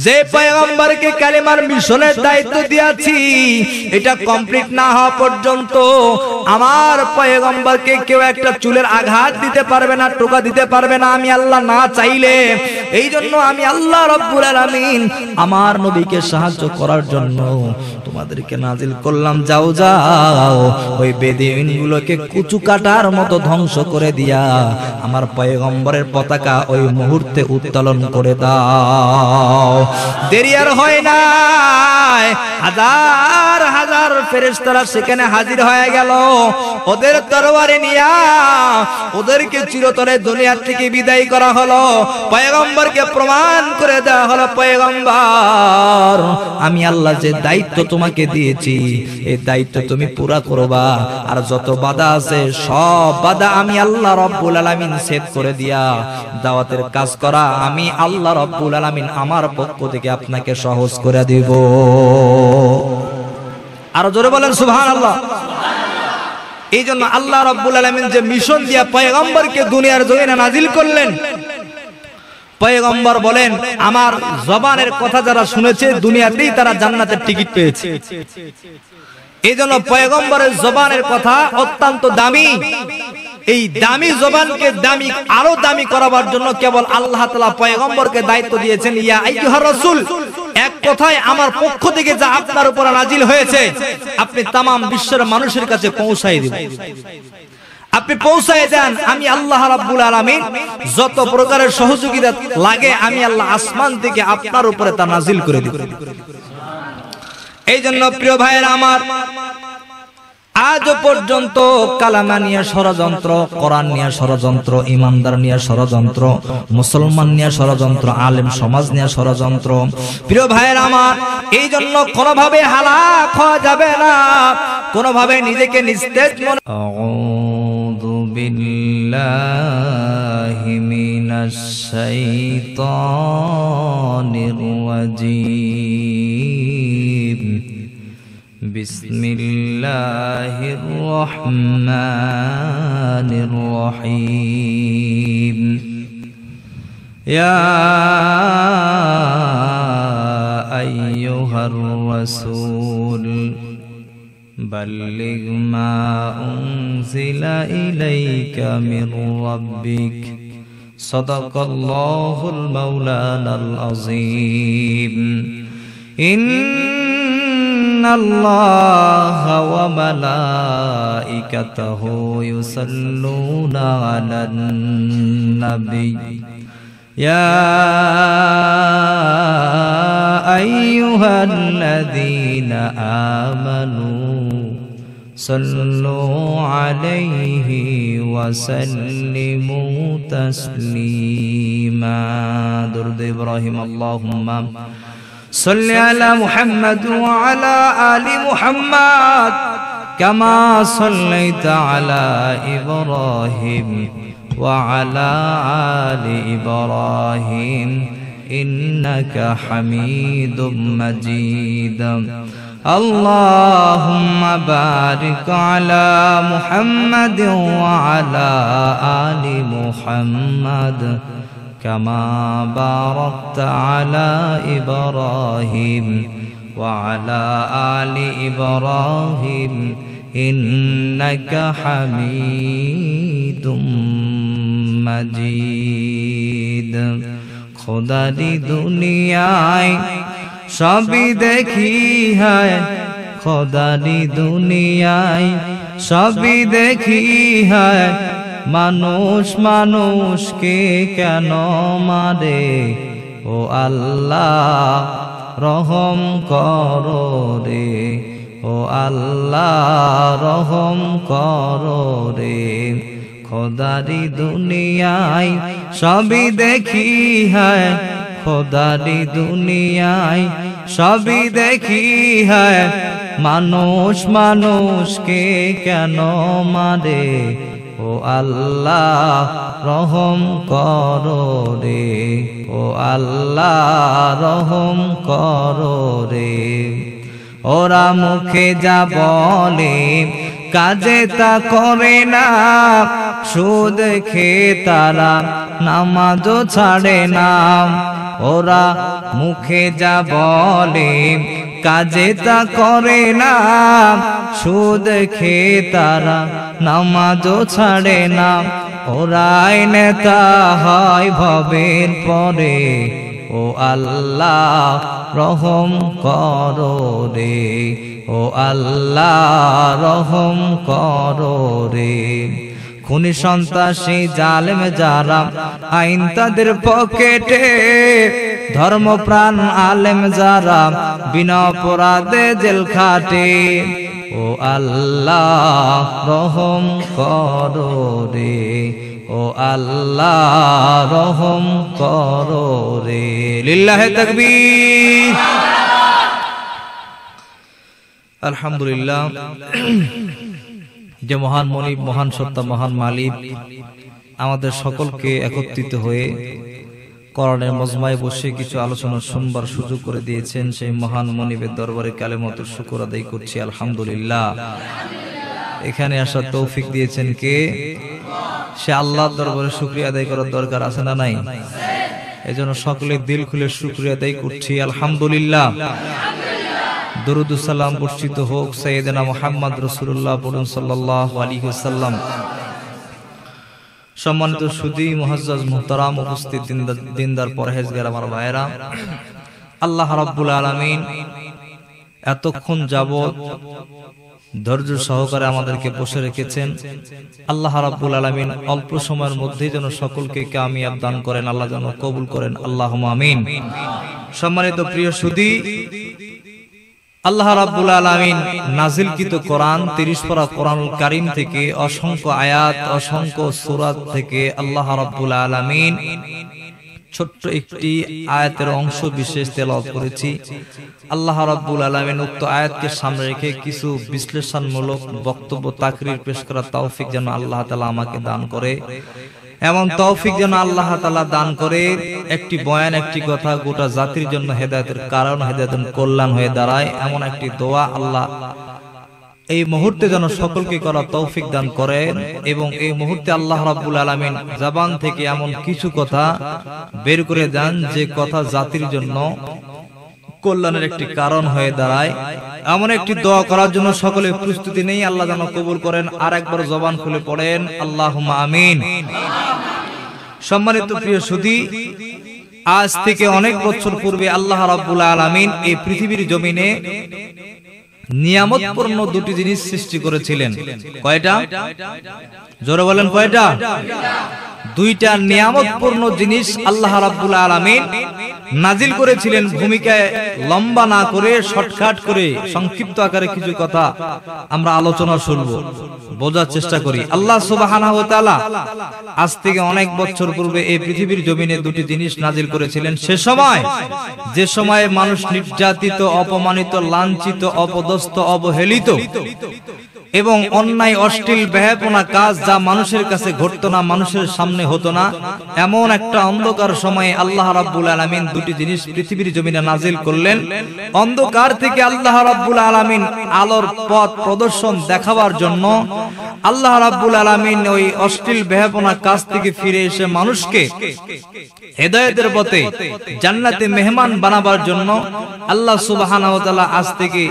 যে পয়গম্বরকে কালেমার মিশনের দায়িত্ব দিয়েছি এটা কমপ্লিট না হওয়া পর্যন্ত আমার পয়গম্বরকে কেউ একটা চুলের আঘাত দিতে পারবে না, টোকা দিতে পারবে না, আমি আল্লাহ না চাইলে। এই জন্য আমি আল্লাহ রব্বুল আলামিন আমার নবীকে সাহায্য করার জন্য তোমাদেরকে নাজিল করলাম, যাও যাও ওই বেদুইনগুলোকে কুচু কাটার মতো ধ্বংস করে দিয়া আমার পয়গম্বরের পতাকা ওই মুহূর্তে উত্তোলন করে দাও। দেরি আর হয় না, হাজার হাজার ফেরেশতারা সেখানে হাজির হয়ে গেল। ওদের তরবারি নিয়া ওদেরকে চিরতরে দুনিয়া থেকে বিদায় করা হলো। পয়গম্বরকে প্রমাণ করে দেওয়া হলো, পয়গম্বর আমি আল্লাহ যে দায়িত্ব তোমাকে দিয়েছি এই দায়িত্ব তুমি পুরা করবা, আর যত বাধা আছে সব বাধা আমি আল্লাহ রব্বুল আলামিন সেট করে দিয়া দাওয়াতের কাজ করা আমি আল্লাহ রব্বুল আলামিন আমার পক্ষ থেকে আপনাকে সহজ করে দিব। আর জোরে বলেন সুবহানাল্লাহ। এই জন্য আল্লাহ রব্বুল আলামিন যে মিশন দিয়া পয়গম্বরকে দুনিয়ার জমিনে নাজিল করলেন, পয়গম্বর বলেন আমার জবানের কথা যারা শুনেছে দুনিয়াতেই তারা জান্নাতের টিকিট পেয়েছে। এই জন্য পয়গম্বরের জবানের কথা অত্যন্ত দামি। এই দামি জবানকে দামি আরো দামি করার জন্য কেবল আল্লাহ তাআলা পয়গম্বরকে দায়িত্ব দিয়েছেন, ইয়া আইয়ুহার রাসূল, এক কথায় আমার পক্ষ থেকে যা আপনার উপর নাজিল হয়েছে আপনি তাম বিশ্বের মানুষের কাছে পৌঁছায় দিবেন। আপনি পৌঁছায় দেন, আমি আল্লাহ রাব্বুল আলামিন যত প্রকারের সহযোগিতা লাগে আমি আল্লাহ আসমান থেকে আপনার উপরে তা নাজিল করে দিব। এই জন্য প্রিয় ভাইয়েরা আমার, আজ পর্যন্ত কালামা নিয়ে ষড়যন্ত্র, কোরআন নিয়ে ষড়যন্ত্র, ইমানদার নিয়ে ষড়যন্ত্র, মুসলমান নিয়ে ষড়যন্ত্র, আলেম সমাজ নিয়ে ষড়যন্ত্র। প্রিয় ভাইয়েরা আমার, এই জন্য কোনোভাবে হালাক হওয়া যাবে না, কোনোভাবে নিজেকে নিস্তেজ মনে। আউযু বিল্লাহি মিনাশ শাইতানির রাজীম। বিসমিল্লাহির রহমানির রহিম। ইয়া আইয়ুহার রাসূল বাল্লিগ মা উনজিলা ইলাইকা মির রাব্বিক সাদাকাল্লাহুল মাওলানাল আযীম। ইন্নাল্লাহা ওয়া মালাইকাতাহু ইউসাল্লুনা আলান নাবী ইয়া আইয়ুহাল্লাযীনা আমানু সাল্লু আলাইহি ওয়া সাল্লিমু তাসলিমা। দুরূদ ইব্রাহিম। আল্লাহুম্মা সাল্লি আলা মুহাম্মাদ ওয়া আলা আলি মুহাম্মাদ কামা সাল্লাইতা আলা ইব্রাহিম ওয়া আলা আলি ইব্রাহিম ইন্নাকা হামিদুম মাজিদ। আল্লাহুম্মা বারিক আলা মুহাম্মাদ ওয়া আলা আলি মুহাম্মাদ কামা বারাকতা আলা ইব্রাহিম ওয়া আলা আলি ইব্রাহিম ইন্নাকা হামিদুম মাজিদ। খোদারি দুনিয়ায় সবই দেখি হয়, খোদারি দুনিয়ায় সবই দেখি হয়, মানুষ মানুষকে কেন মারে? ও আল্লাহ রহম করো রে, ও আল্লাহ রহম করো রে। খোদারি দুনিয়ায় সবই দেখি হয়, খোদারি দুনিয়ায় সবই দেখি হয়, মানুষ মানুষকে কেন মারে? ও আল্লাহ রহম করো রে, ও আল্লাহ রহম করো রে। ওরা মুখে যা বলে কাজে তা করে না, সুদ খেয়ে তারা নামাজও ছাড়ে না। ওরা মুখে যা বলে কাজে তা করে না, সুদ খেয়ে তারা নামাজও ছাড়ে না। ওরাই নেতা হয় ভবের পরে, ও আল্লাহ রহম করো রে, ও আল্লাহ রহম করো রে। খুনি সন্ত্রাসী জালেম যারা আইন তাদের পকেটে, ধর্মপ্রাণ আলেম যারা বিনা অপরাধে জেল খাটে, ও আল্লাহ রহম করো রে, ও আল্লাহ রহম করো রে। লিল্লাহে তাকবীর। আলহামদুলিল্লাহ। যে মহান মনিব, মহান সত্তা, মহান মালিক আমাদের সকলকে একত্রিত হয়ে কোরআনের মজমায় বসে কিছু আলোচনা শুনবার সুযোগ করে দিয়েছেন, সেই মহান মনিবের দরবারে কালেমাতুর শুকর আদায় করছি আলহামদুলিল্লাহ। এখানে আসার তৌফিক দিয়েছেন কে? সে আল্লাহর দরবারে শুকরিয়া আদায় করার দরকার আছে না নাই? এজন্য সকলে দিল খুলে শুকরিয়া আদায় করছি আলহামদুলিল্লাহ। দরুদ ও সালাম বর্ষিত হোক সাইয়েদনা মুহাম্মদ রাসূলুল্লাহ পড়ুন সাল্লাল্লাহু আলাইহি ওয়াসাল্লাম। সম্মানিত সুধী মুআজ্জাজ মুহতারাম উপস্থিত দিনদার পরহেজগার আমার ভাইরা, আল্লাহ রাব্বুল আলামিন এতক্ষণ যাবত ধৈর্য সহকারে আমাদেরকে বসে রেখেছেন। আল্লাহ রাব্বুল আলামিন অল্প সময়ের মধ্যেই যেন সকলকে কামিয়াব দান করেন, আল্লাহ যেন কবুল করেন, আল্লাহুম্মা আমিন। সম্মানিত প্রিয় সুধী, আল্লাহ রাব্বুল আলামিন নাজিলকৃত কোরআন 30 পারা কোরআনুল কারীম থেকে অসংখ্য আয়াত, অসংখ্য সূরা থেকে আল্লাহ রাব্বুল আলামিন ছোট্ট একটি আয়াতের অংশ বিশেষ তেলাওয়াত করেছি। আল্লাহ রাব্বুল আলামিন উক্ত আয়াতকে সামনে রেখে কিছু বিশ্লেষণমূলক বক্তব্য তাকরীর পেশ করার তৌফিক যেন আল্লাহ তাআলা আমাকে দান করে, এমন তৌফিক যেন আল্লাহ তাআলা দান করে একটি বয়ান, একটি কথা গোটা জাতির জন্য হেদায়েতের কারণ, হেদায়েতের কল্যাণ হয়ে দাঁড়ায়, এমন একটি দোয়া আল্লাহ এই মুহূর্তে যেন সকলকে করার তৌফিক দান করেন। এবং এই মুহূর্তে আল্লাহ রাব্বুল আলামিন জবান থেকে এমন কিছু কথা বের করে দেন যে কথা জাতির জন্য কল্যাণের একটি কারণ হয়ে দাঁড়ায়, এমন একটি দোয়া করার জন্য সকলে প্রস্তুতি নেই। আল্লাহ যেন কবুল করেন। আর একবার জবান খুলে পড়েন আল্লাহুম্মা আমিন। সম্মানিত প্রিয় সুধী, আজ থেকে অনেক বছর পূর্বে আল্লাহ রাব্বুল আলামিন এই পৃথিবীর জমিনে নিয়ামতপূর্ণ দুটি জিনিস সৃষ্টি করেছিলেন। কয়টা? জোরে বলেন কয়টা? দুইটা নিয়ামতপূর্ণ জিনিস আল্লাহ রাব্বুল আলামিন নাজিল করেছিলেন। ভূমিকায় লম্বা না করে শর্টকাট করে সংক্ষিপ্ত আকারে কিছু কথা আমরা আলোচনা শুনব, বোঝার চেষ্টা করি। আল্লাহ সুবহানাহু ওয়া তাআলা আজ থেকে অনেক বছর পূর্বে এই পৃথিবীর জমিনে দুটি জিনিস নাজিল করেছিলেন। সে সময়, যে সময়ে মানুষ নির্যাতিত, অপমানিত, লাঞ্ছিত, অপদস্থ, অবহেলিত এবং অন্যায় অশ্লীল বেহায়াপনা কাজ যা মানুষের কাছে ঘটতো না, মানুষের সামনে হতো না, এমন একটা অন্ধকার সময়ে আল্লাহ রাব্বুল আলামিন দুটি জিনিস পৃথিবীর জমিনে নাজিল করলেন। অন্ধকার থেকে আল্লাহ রাব্বুল আলামিন আলোর পথ প্রদর্শন দেখাবার জন্য আল্লাহ রাব্বুল আলামিন ওই অশ্লীল বেহায়াপনা কাজ থেকে ফিরে এসে মানুষকে হেদায়েতের পথে জান্নাতে মেহমান বানাবার জন্য আল্লাহ সুবহানাহু ওয়া তাআলা আজ থেকে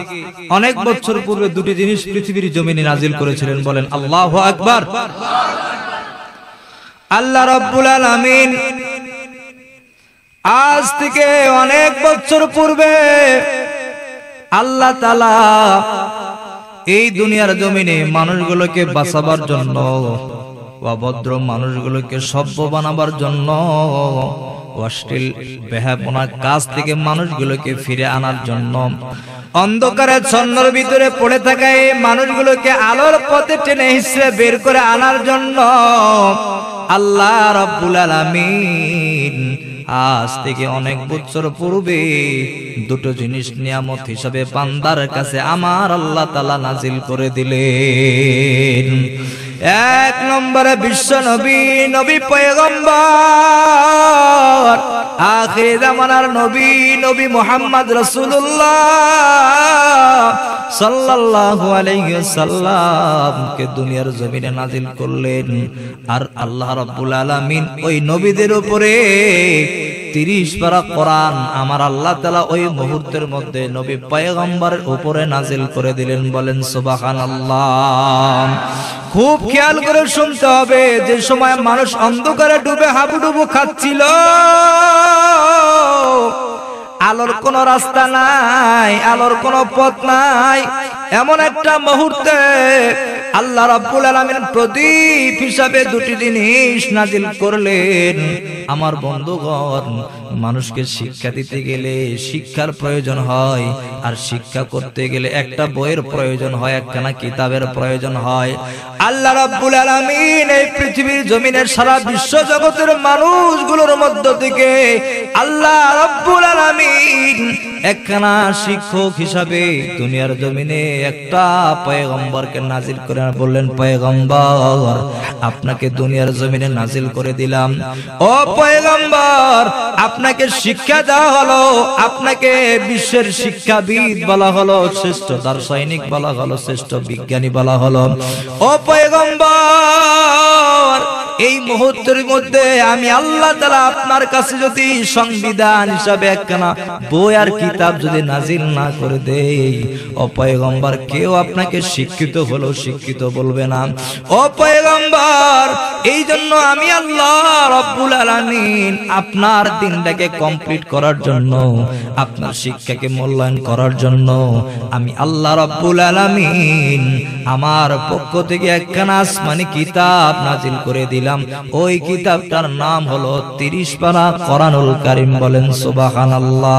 অনেক বছর পূর্বে দুটি জিনিস পৃথিবীর জমিনে নাজিল করেছিলেন। বলেন আল্লাহু আকবার। আল্লাহ রাব্বুল আলামিন আজ থেকে অনেক বছর পূর্বে আল্লাহ তাআলা এই দুনিয়ার জমিনে মানুষগুলোকে বাঁচাবার জন্য, অভদ্র মানুষগুলোকে সভ্য বানাবার জন্য, অশ্লীল বেহায়াপনা কাজ থেকে মানুষগুলোকে ফিরে আনার জন্য, অন্ধকারের ছন্নর ভিতরে পড়ে থাকা এই মানুষগুলোকে আলোর পথে টেনে হিসেবে বের করে আনার জন্য আল্লাহ রাব্বুল আলামিন আজ থেকে অনেক বছর পূর্বে দুটো জিনিস নিয়ামত হিসাবে বান্দার কাছে আমার আল্লাহ তাআলা নাজিল করে দিলেন। এক নম্বরে বিশ্ব নবী, নবী পয়গম্বর, আখির জামানার নবী, নবী মুহাম্মদ রাসূলুল্লাহ সাল্লাল্লাহু আলাইহি ওয়াসাল্লাম কে দুনিয়ার জমিনে নাজিল করলেন। আর আল্লাহ রাব্বুল আলামিন ওই নবীদের উপরে 30 পারা কোরআন আমার আল্লাহ তাআলা ওই মুহূর্তের মধ্যে নবী পয়গম্বরের উপরে নাজিল করে দিলেন। বলেন সুবহানাল্লাহ। খুব খেয়াল করে শুনতে হবে, যে সময় মানুষ অন্ধকারে ডুবে হাবুডুবু খাচ্ছিল, আলোর কোন রাস্তা নাই, আলোর কোন পথ নাই, এমন একটা মুহূর্তে আল্লাহ রাব্বুল আলামিন প্রদীপ হিসাবে দুটি জিনিস নাজিল করলেন। আমার বন্ধুগণ, মানুষকে শিক্ষা দিতে গেলে শিক্ষার প্রয়োজন হয়, আর শিক্ষা করতে গেলে একটা বইয়ের প্রয়োজন হয়, একখানা কিতাবের প্রয়োজন হয়। আল্লাহ রাব্বুল আলামিন এই পৃথিবীর জমিনের সারা বিশ্ব জগতের মানুষগুলোর মধ্য থেকে আল্লাহ রাব্বুল আলামিন একখানা শিক্ষক হিসাবে দুনিয়ার জমিনে একটা পয়গম্বরকে নাজিল করে বললেন, পয়গম্বর আপনাকে দুনিয়ার জমিনে নাজিল করে দিলাম। ও পয়গম্বর, আপনাকে শিক্ষা দেওয়া হলো, আপনাকে বিশ্বের শিক্ষাবিদ বলা হলো, শ্রেষ্ঠ দার্শনিক বলা হলো, শ্রেষ্ঠ বিজ্ঞানী বলা হলো। ও পয়গম্বর, এই মুহূর্তের মধ্যে আমি আল্লাহ তাআলা আপনার কাছে যদি সংবিধান হিসাবে একখানা বই আর কিতাব যদি নাজিল না করে দেই, ও পয়গম্বর, কেউ আপনাকে শিক্ষিত হলো শিক্ষিত বলবে না। ও পয়গম্বর, এই জন্য আমি আল্লাহ রাব্বুল আলামিন আপনার দিনটাকে কমপ্লিট করার জন্য, আপনার শিক্ষাকে মূল্যায়ন করার জন্য আমি আল্লাহ রাব্বুল আলামিন আমার পক্ষ থেকে একখানা আসমানি কিতাব নাজিল করে দিলাম। ওই কিতাবটার নাম হলো 30 পারা কোরআনুল কারীম। বলেন সুবহানাল্লাহ।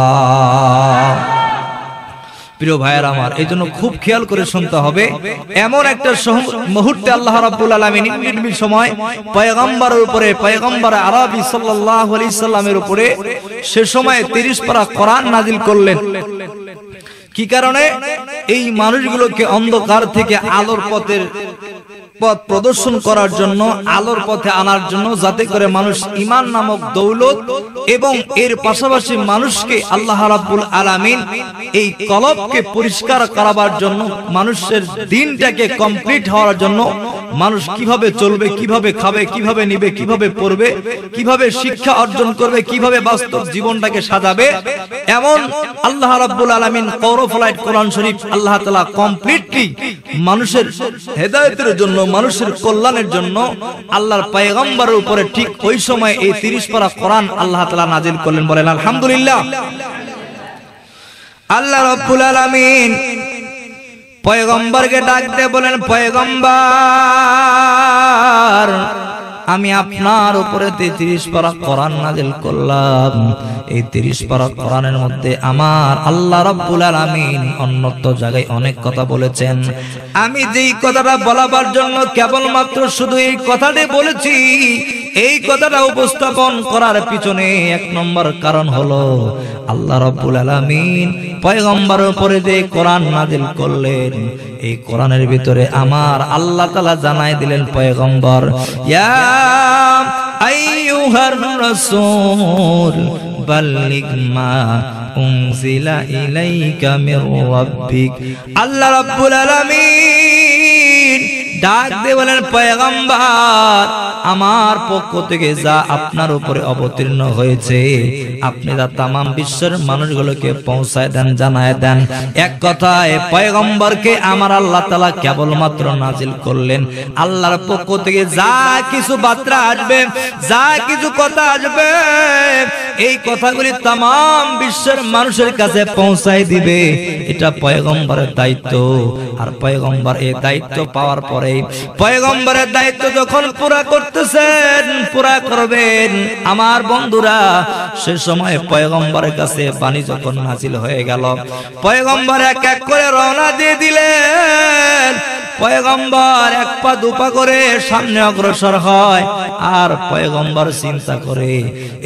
প্রিয় ভাইয়ের আমার, এই জন্য খুব খেয়াল করে শুনতে হবে। এমন একটা মুহূর্তে আল্লাহ রাব্বুল আলামিন নির্বিঘ্ন সময় পয়গম্বরের উপরে, পয়গম্বর আরবি সাল্লাল্লাহু আলাইহি সাল্লামের উপরে সে সময় 30 পারা কোরআন নাজিল করলেন। কি কারণে? এই মানুষগুলোকে অন্ধকার থেকে আলোর পথের পথ প্রদর্শন করার জন্য, আলোর পথে আনার জন্য, যাতে করে মানুষ ঈমান নামক দৌলত এবং এর পাশাপাশি মানুষকে আল্লাহ রাব্বুল আলামিন এই কলবকে পরিষ্কার করাবার জন্য, মানুষের দিনটাকে কমপ্লিট হওয়ার জন্য, মানুষ কিভাবে চলবে, কিভাবে খাবে, কিভাবে নিবে, কিভাবে পড়বে, কিভাবে শিক্ষা অর্জন করবে, কিভাবে বাস্তব জীবনটাকে সাজাবে, এমন আল্লাহ রাব্বুল আলামিন কৌরফলাইট কোরআন শরীফ আল্লাহ তাআলা কমপ্লিটলি মানুষের হেদায়েতের জন্য, মানুষের কল্যাণের জন্য আল্লাহর পয়গম্বরের উপরে ঠিক ওই সময় এই 30 পারা কোরআন আল্লাহ তাআলা নাজিল করলেন। বলেন আলহামদুলিল্লাহ। আল্লাহ রাব্বুল আলামিন পয়গম্বরকে ডাক দিয়ে বলেন, পয়গম্বর, আমি আপনার উপরে 30 পারা কোরআন নাজিল করলাম। এই 30 পারা কোরআনের মধ্যে আমার আল্লাহ রাব্বুল আলামিন অন্যত্র জায়গায় অনেক কথা বলেছেন। আমি যেই কথাটা বলাবার জন্য কেবলমাত্র শুধু এই কথাটি বলেছি, এই কথাটা উপস্থাপন করার পিছনে এক নম্বর কারণ হলো আল্লাহ রাব্বুল আলামিন পয়গম্বরের উপরে যে কোরআন নাজিল করলেন, এই কোরআনের ভিতরে আমার আল্লাহ তাআলা জানাই দিলেন, পয়গম্বর, ইয়া আইয়ুহার রাসূল বাল্লিগ মা উনজিলা ইলাইকা মির রাব্বিক। আল্লাহ রাব্বুল আলামিন ডাক দিয়ে বলেন, পয়গম্বর, আমার পক্ষ থেকে যা আপনার উপরে অবতীর্ণ হয়েছে আপনি তা তামাম বিশ্বের মানুষগুলোকে পৌঁছায় দেন, জানায় দেন। এক কথায় পয়গম্বরকে আমার আল্লাহ তাআলা কেবলমাত্র নাজিল করলেন। আল্লাহর পক্ষ থেকে যা কিছু বার্তা আসবে, যা কিছু কথা আসবে, এই কথাগুলি তামাম বিশ্বের মানুষের কাছে পৌঁছায় দিবে, এটা পয়গম্বরের দায়িত্ব। আর পয়গম্বর এই দায়িত্ব পাওয়ার পরে, পয়গম্বরের দায়িত্ব যখন পুরা করতেছেন, পুরা করবেন, আমার বন্ধুরা, সে সময় পয়গম্বরের কাছে বাণী যখন নাজিল হয়ে গেল, পয়গম্বর এক এক করে রওনা দিয়ে দিলেন। পয়গম্বর এক পা দুপা করে সামনে অগ্রসর হয়, আর পয়গম্বর চিন্তা করে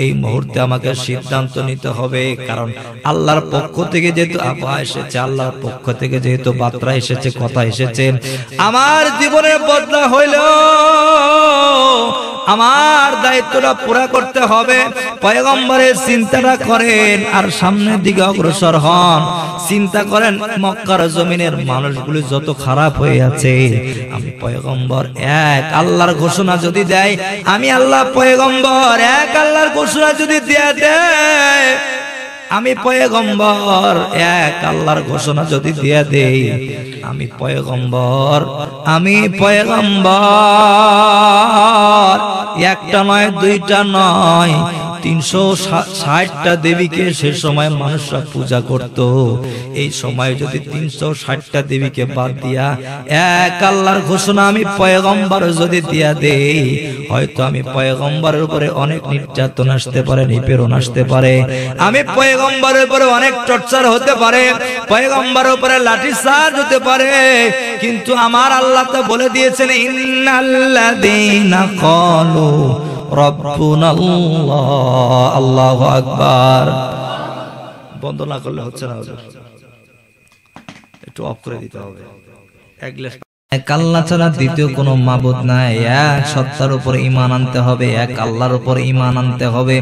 এই মুহূর্তে আমাকে সিদ্ধান্ত নিতে হবে, কারণ আল্লাহর পক্ষ থেকে যেহেতু আবহাওয়া এসেছে, আল্লাহর পক্ষ থেকে যেহেতু বার্তা এসেছে, কথা এসেছে, আমার জীবনের বদলা হইল আমার দায়িত্বটা পুরা করতে হবে। পয়গম্বরের চিন্তাটা করেন আর সামনের দিকে অগ্রসর হন। চিন্তা করেন মক্কার জমিনের মানুষগুলো যত খারাপ হয়ে আছে, আমি পয়গম্বর এক আল্লাহর ঘোষণা যদি দেয়, আমি আল্লাহ পয়গম্বর এক আল্লাহর ঘোষণা যদি দেয়া দেয়, আমি পয়গম্বর এক আল্লাহর ঘোষণা যদি দিয়া দেই, আমি পয়গম্বর একটা নয় দুইটা নয় 360টা দেবীকে সে সময় মানুষরা পূজা করত। এই সময় যদি 360টা দেবীকে বাদ দিয়া এক আল্লাহর ঘোষণা আমি পয়গম্বর যদি দিয়া দেই, হয়তো আমি পয়গম্বরের উপরে অনেক নির্যাতন আসতে পারে, নিপীড়ন আসতে পারে, আমি পয়গম্বরের উপরে অনেক টর্চার হতে পারে, পয়গম্বরের উপরে লাঠি চার্জ হতে পারে, কিন্তু আমার আল্লাহ তো বলে দিয়েছেন ইন্নাল্লাযীনা ক্বালু রব্বুনাল্লাহ, আল্লাহু আকবার। বন্ধ না করলে হচ্ছে না, একটু অফ করে দিতে হবে। এক আল্লাহ ছাড়া দ্বিতীয় কোনো মাবুদ নাই, এক সত্তার উপর ঈমান আনতে হবে, এক আল্লাহর উপর ঈমান আনতে হবে।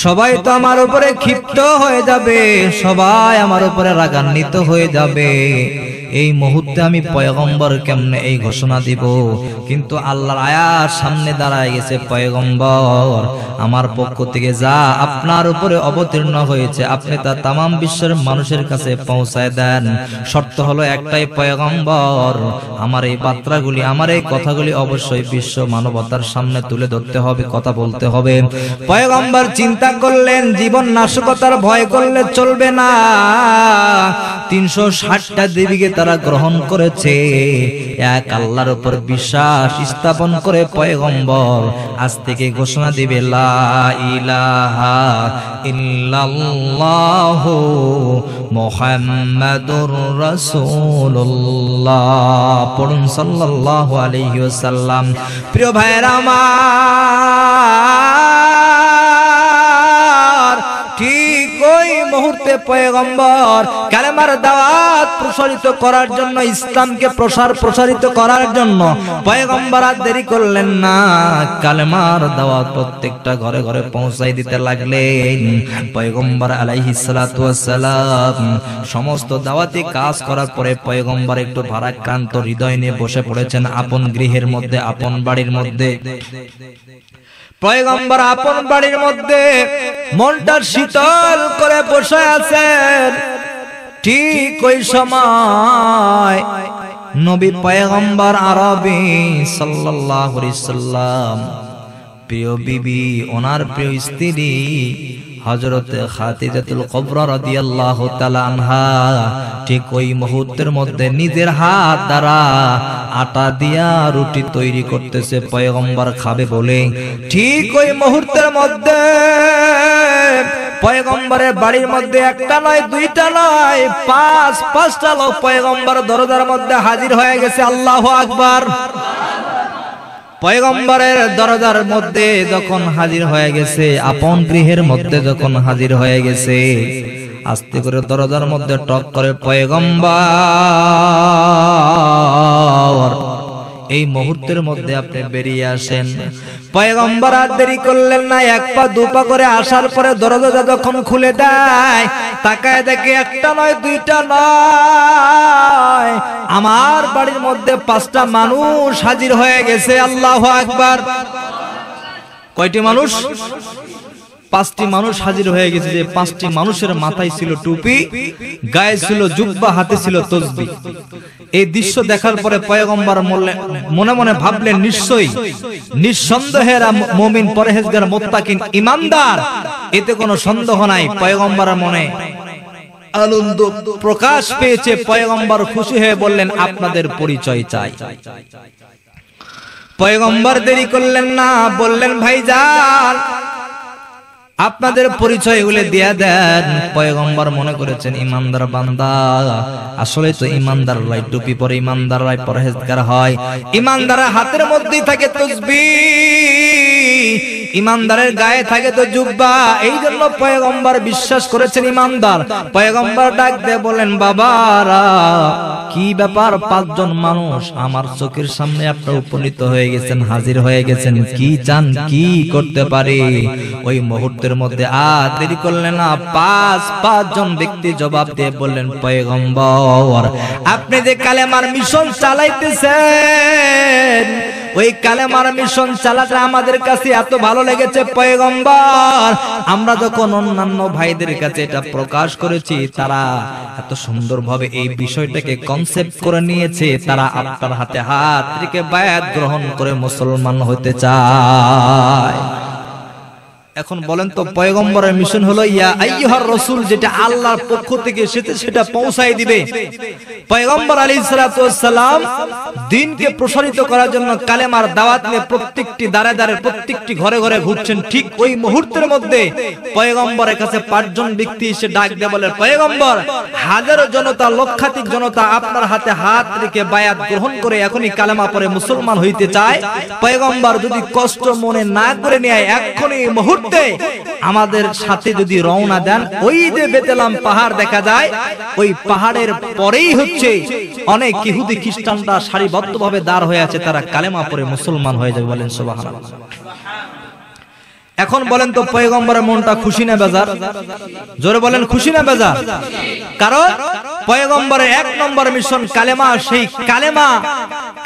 সবাই তো আমার উপরে ক্ষিপ্ত হয়ে যাবে, সবাই আমার উপরে রাগান্বিত হয়ে যাবে। এই মুহূর্তে আমি পয়গম্বর কেমনে এই ঘোষণা দিব? কিন্তু আল্লাহর আয়াত সামনে দাঁড়ায় গেছে, পয়গম্বর আমার পক্ষ থেকে যা আপনার উপরে অবতীর্ণ হয়েছে আপনি তা তামাম বিশ্বের মানুষের কাছে পৌঁছায় দেন। শর্ত হলো একটাই, পয়গম্বর আমার এই বার্তাগুলি, আমার এই কথাগুলি অবশ্যই বিশ্ব মানবতার সামনে তুলে ধরতে হবে, কথা বলতে হবে। পয়গম্বর চিন্তা করলেন জীবন নাশকতার ভয় করলে চলবে না। 360টা দেবীকে তারা গ্রহণ করেছে, এক আল্লাহর উপর বিশ্বাস স্থাপন করে পয়গম্বর আজ থেকে ঘোষণা দিবে লা ইলাহা ইল্লাল্লাহু মুহাম্মাদুর রাসূলুল্লাহ। পড়ুন সাল্লাল্লাহু আলাইহি ওয়াসাল্লাম। প্রিয় ভাইরা আমার, ঠিক ওই মুহূর্তে পয়গম্বর কালেমার দাওয়াত প্রসারিত করার জন্য, ইসলামকে প্রসারিত করার জন্য পয়গম্বর আর দেরি করলেন না। কালেমার দাওয়াত প্রত্যেকটা ঘরে ঘরে পৌঁছাই দিতে লাগলেন। পয়গম্বর আলাইহিস সালাতু ওয়াস সালাম সমস্ত দাওয়াতি কাজ করার পরে পয়গম্বর একটু ভারাক্রান্ত হৃদয় নিয়ে বসে পড়েছেন আপন গৃহের মধ্যে, আপন বাড়ির মধ্যে। পয়গম্বর আপন বাড়ির মধ্যে মনটা শীতল করে বসে আছেন। ঠিক ওই সময় নবী পয়গম্বর আরবি সাল্লাল্লাহু আলাইহি সাল্লাম প্রিয় বিবি, ওনার প্রিয় স্ত্রী হযরত খাদিজাতুল কুবরা রাদিয়াল্লাহু তাআলা আনহা ঠিক ওই মুহূর্তের মধ্যে নিজের হাত দ্বারা আটা দিয়া রুটি তৈরি করতেছে পয়গম্বর খাবে বলে। ঠিক ওই মুহূর্তের মধ্যে পয়গম্বরের বাড়ির মধ্যে একটা নয় দুইটা নয় পাঁচটা লোক পয়গম্বর দরজার মধ্যে হাজির হয়ে গেছে। আল্লাহু আকবার। পয়গম্বরের দরজার মধ্যে যখন হাজির হয়ে গেছে, আপন গৃহের মধ্যে যখন হাজির হয়ে গেছে, আস্তে করে দরজার মধ্যে টক করে পয়গম্বর এই মুহূর্তের মধ্যে আপনি বেরিয়ে আসেন। পয়গম্বর আর দেরি করলেন না, এক পা দুপা করে আসার পরে দরজা যখন খুলে দেয়, তাকায় দেখে একটা নয় দুইটা নয়, আমার বাড়ির মধ্যে 5টা মানুষ হাজির হয়ে গেছে। আল্লাহু আকবার। কয়টি মানুষ? 5টি মানুষ হাজির হয়ে গেছে। যে 5টি মানুষের মাথায় ছিল টুপি, গায়ে ছিল জুব্বা, হাতে ছিল তসবিহ। এই দৃশ্য দেখার পরে পয়গম্বর মনে মনে ভাবলেন, নিশ্চয়ই নিঃসন্দেহে মুমিন, পরহেজগার, মুত্তাকিন, ঈমানদার, এতে কোনো সন্দেহ নাই। পয়গম্বরের মনে আনন্দ প্রকাশ পেয়েছে। পয়গম্বর খুশি হয়ে বললেন, আপনাদের পরিচয় চাই। পয়গম্বর দেরি করলেন না, বললেন, ভাইজান আপনাদের পরিচয় গুলো দিয়া দেন। পয়গম্বর মনে করেছেন ইমানদার বান্দা, আসলে তো ইমানদাররাই টুপি পরে, ইমানদাররাই পরহেজগার হয়, ইমানদারের হাতের মধ্যেই থাকে তাসবিহ, ইমানদারের গায়ে থাকে তো জুব্বা, এই জন্য পয়গম্বর বিশ্বাস করেছেন ইমানদার। পয়গম্বর ডাক দিয়ে বলেন, বাবারা কি ব্যাপার, 5 জন মানুষ আমার চোখের সামনে আপনারা উপনীত হয়ে গেছেন, হাজির হয়ে গেছেন, কি চান, কি করতে পারি? ওই মুহূর্তের মধ্যে আর দেরি করলেন না, 5 জন ব্যক্তি জবাব দিয়ে বললেন, পয়গম্বর আপনি যে কালেমার মিশন চালাইতেছেন, ওই কালেমার মিশন চালাতে আমাদের কাছে এত ভালো লেগেছে পয়গম্বর, আমরা যখন অন্যান্য ভাইদের কাছে এটা প্রকাশ করেছি, তারা এত সুন্দরভাবে এই বিষয়টাকে কনসেপ্ট করে নিয়েছে, তারা আপনার হাতে হাত রেখে বায়াত গ্রহণ করে মুসলমান হতে চায়। এখন বলেন তো, পয়গম্বরের মিশন হলো ইয়া আইয়ুহার রাসূল, যেটা আল্লাহর পক্ষ থেকে সেটা পৌঁছায় দিবে। পয়গম্বর আলাইহিস সালাতু ওয়াস সালাম দ্বীনকে প্রসারিত করার জন্য কালেমার দাওয়াত নিয়ে প্রত্যেকটি দাঁড়ে দাঁড়ে প্রত্যেকটি ঘরে ঘরে ঘুরছেন। ঠিক ওই মুহূর্তের মধ্যে পয়গম্বরের কাছে 5 জন ব্যক্তি এসে ডাক দিয়ে বলে, পয়গম্বর হাজারো জনতা, লক্ষাধিক জনতা আপনার হাতে হাত রেখে বায়াত গ্রহণ করে এখনই কালেমা পড়ে মুসলমান হইতে চায়। পয়গম্বর যদি কষ্ট মনে না করে নেয়, এখনই মুহূর্তে আমাদের সাথে যদি রওনা দেন, ওই যে বেতেলাম পাহাড় দেখা যায়, ওই পাহাড়ের পরেই হচ্ছে অনেক ইহুদি খ্রিস্টানরা সারিবদ্ধভাবে দাঁড় হয়ে আছে, তারা কালেমা পড়ে মুসলমান হয়ে যাবে। বলেন সুবহানাল্লাহ। এখন বলেন তো, পয়গম্বরের মনটা খুশি না বেজার? জোরে বলেন, খুশি না বেজার? কারণ পয়গম্বরের 1 নম্বর মিশন কালেমা, সেই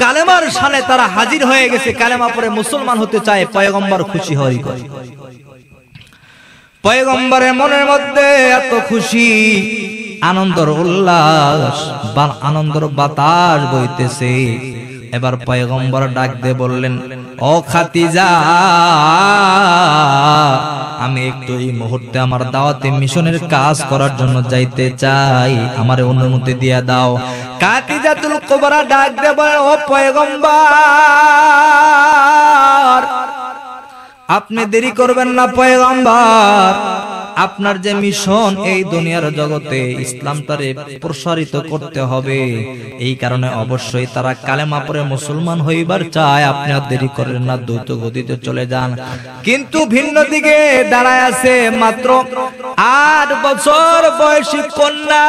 কালেমার সামনে তারা হাজির হয়ে গেছে, কালেমা পড়ে মুসলমান হতে চায়। পয়গম্বর খুশি হই করে। পয়গম্বরের মনের মধ্যে এত খুশি, আনন্দর উল্লাস, আনন্দর বাতাস বইতেছে। এবার পয়গম্বর ডাক দিয়ে বললেন, ও খাদিজা, আমি একটু এই মুহূর্তে আমার দাওয়াতে মিশনের কাজ করার জন্য যাইতে চাই, আমারে অনুমতি দিয়ে দাও। খাদিজাতুল কুবরা ডাক দিয়ে বলে, ও পয়গম্বর আপনি দেরি করবেন না পয়গম্বর, আপনার যে মিশন এই দুনিয়ার জগতে ইসলামটারে প্রসারিত করতে হবে, এই কারণে অবশ্যই তারা কালেমা পড়ে মুসলমান হইবার চায়। আপনি আর দেরি করেন না, দ্রুত গতিতে চলে যান। কিন্তু ভিন্ন দিকে দাঁড়ায় আছে মাত্র 8 বছর বয়সী কন্যা,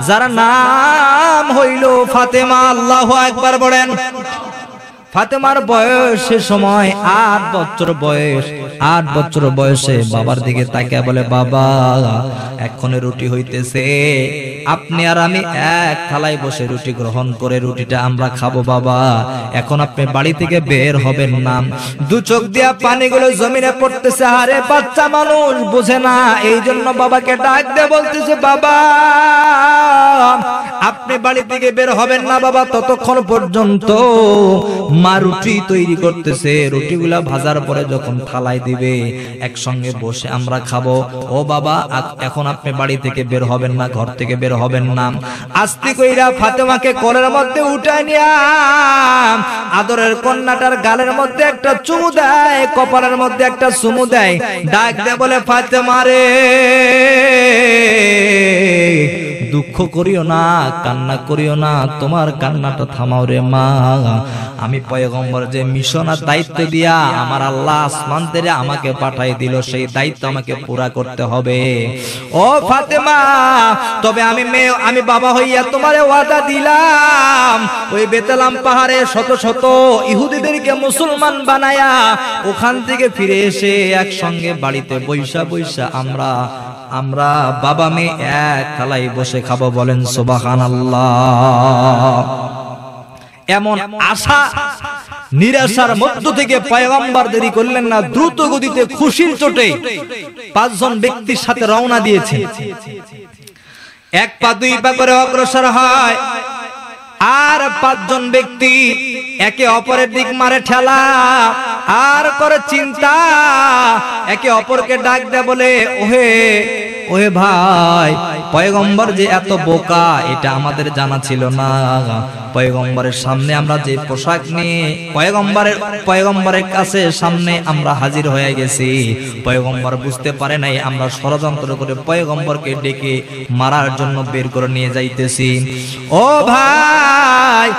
যার নাম হইল ফাতেমা। আল্লাহু আকবার বলেন। ফাতেমার বয়স সে সময় 8 বছর বয়স। 8 বছর বয়সে বাবার দিকে তাকিয়ে বলে, বাবা এখনো রুটি হইতেছে, আপনি আর আমি এক থালায় বসে রুটি গ্রহণ করে রুটিটা আমরা খাবো বাবা, এখন আপনি বাড়ি থেকে বের হবেন না। 2 চোখ দিয়া পানিগুলো জমিনে পড়তেছে। আরে বাচ্চা মানুষ বোঝে না, এই জন্য বাবাকে ডাক দিয়ে বলতেছে, বাবা আপনি বাড়ি থেকে বের হবেন না বাবা, ততক্ষণ পর্যন্ত মা রুটি তৈরি করতেছে, রুটিগুলা ভাজার পরে যখন থালায় দিবে একসঙ্গে বসে আমরা খাবো। ও বাবা এখন আপনি বাড়ি থেকে বের হবেন না, ঘর থেকে বের হবেন না। আস্তে কইরা ফাতেমাকে কোলের মধ্যে উঠায় নিয়া আদরের কন্যাটার গালের মধ্যে একটা চুমু দেয়, কপালের মধ্যে একটা চুমু দেয়, ডাক দিয়ে বলে, ফাতেমা রে দুঃখ করিও না, কান্না করিও না, তোমার কান্নাটা থামাও রে মা। আমি পয়গম্বর যে মিশন আর দায়িত্ব দিয়া আমার আল্লাহ আসমান থেকে আমাকে পাঠাই দিল, সেই দায়িত্ব আমাকে পুরা করতে হবে। ও ফাতেমা, তবে আমি বাবা হইয়া তোমারে ওয়াদা দিলাম, ওই বেতেলাম পাহাড়ে শত শত ইহুদিদেরকে মুসলমান বানায়া ওখান থেকে ফিরে এসে একসঙ্গে বাড়িতে বৈশা আমরা বাবা মেয়ে এক থালায় বসে খাবো। বলেন সুবহানাল্লাহ। এমন আশা নিরাশার মধ্য থেকে পয়গম্বর দেরি করলেন না, দ্রুত গতিতে খুশির চোটে 5 জন ব্যক্তির সাথে রওনা দিয়েছে। 1 পা 2 পা করে অগ্রসর হয়, আর 5 জন ব্যক্তি একে অপরের দিক মারে ঠেলা, আর করে চিন্তা, একে অপরকে ডাক দেয় বলে, ওহে ভাই, পয়গম্বর যে এত বোকা এটা আমাদের জানা ছিল না। পয়গম্বরের সামনে আমরা যে পোশাক নিয়ে পয়গম্বরের কাছে সামনে আমরা হাজির হয়ে গেছি, পয়গম্বর বুঝতে পারে নাই আমরা ষড়যন্ত্র করে পয়গম্বরকে ডেকে মারার জন্য বের করে নিয়ে যাইতেছি। ও ভাই,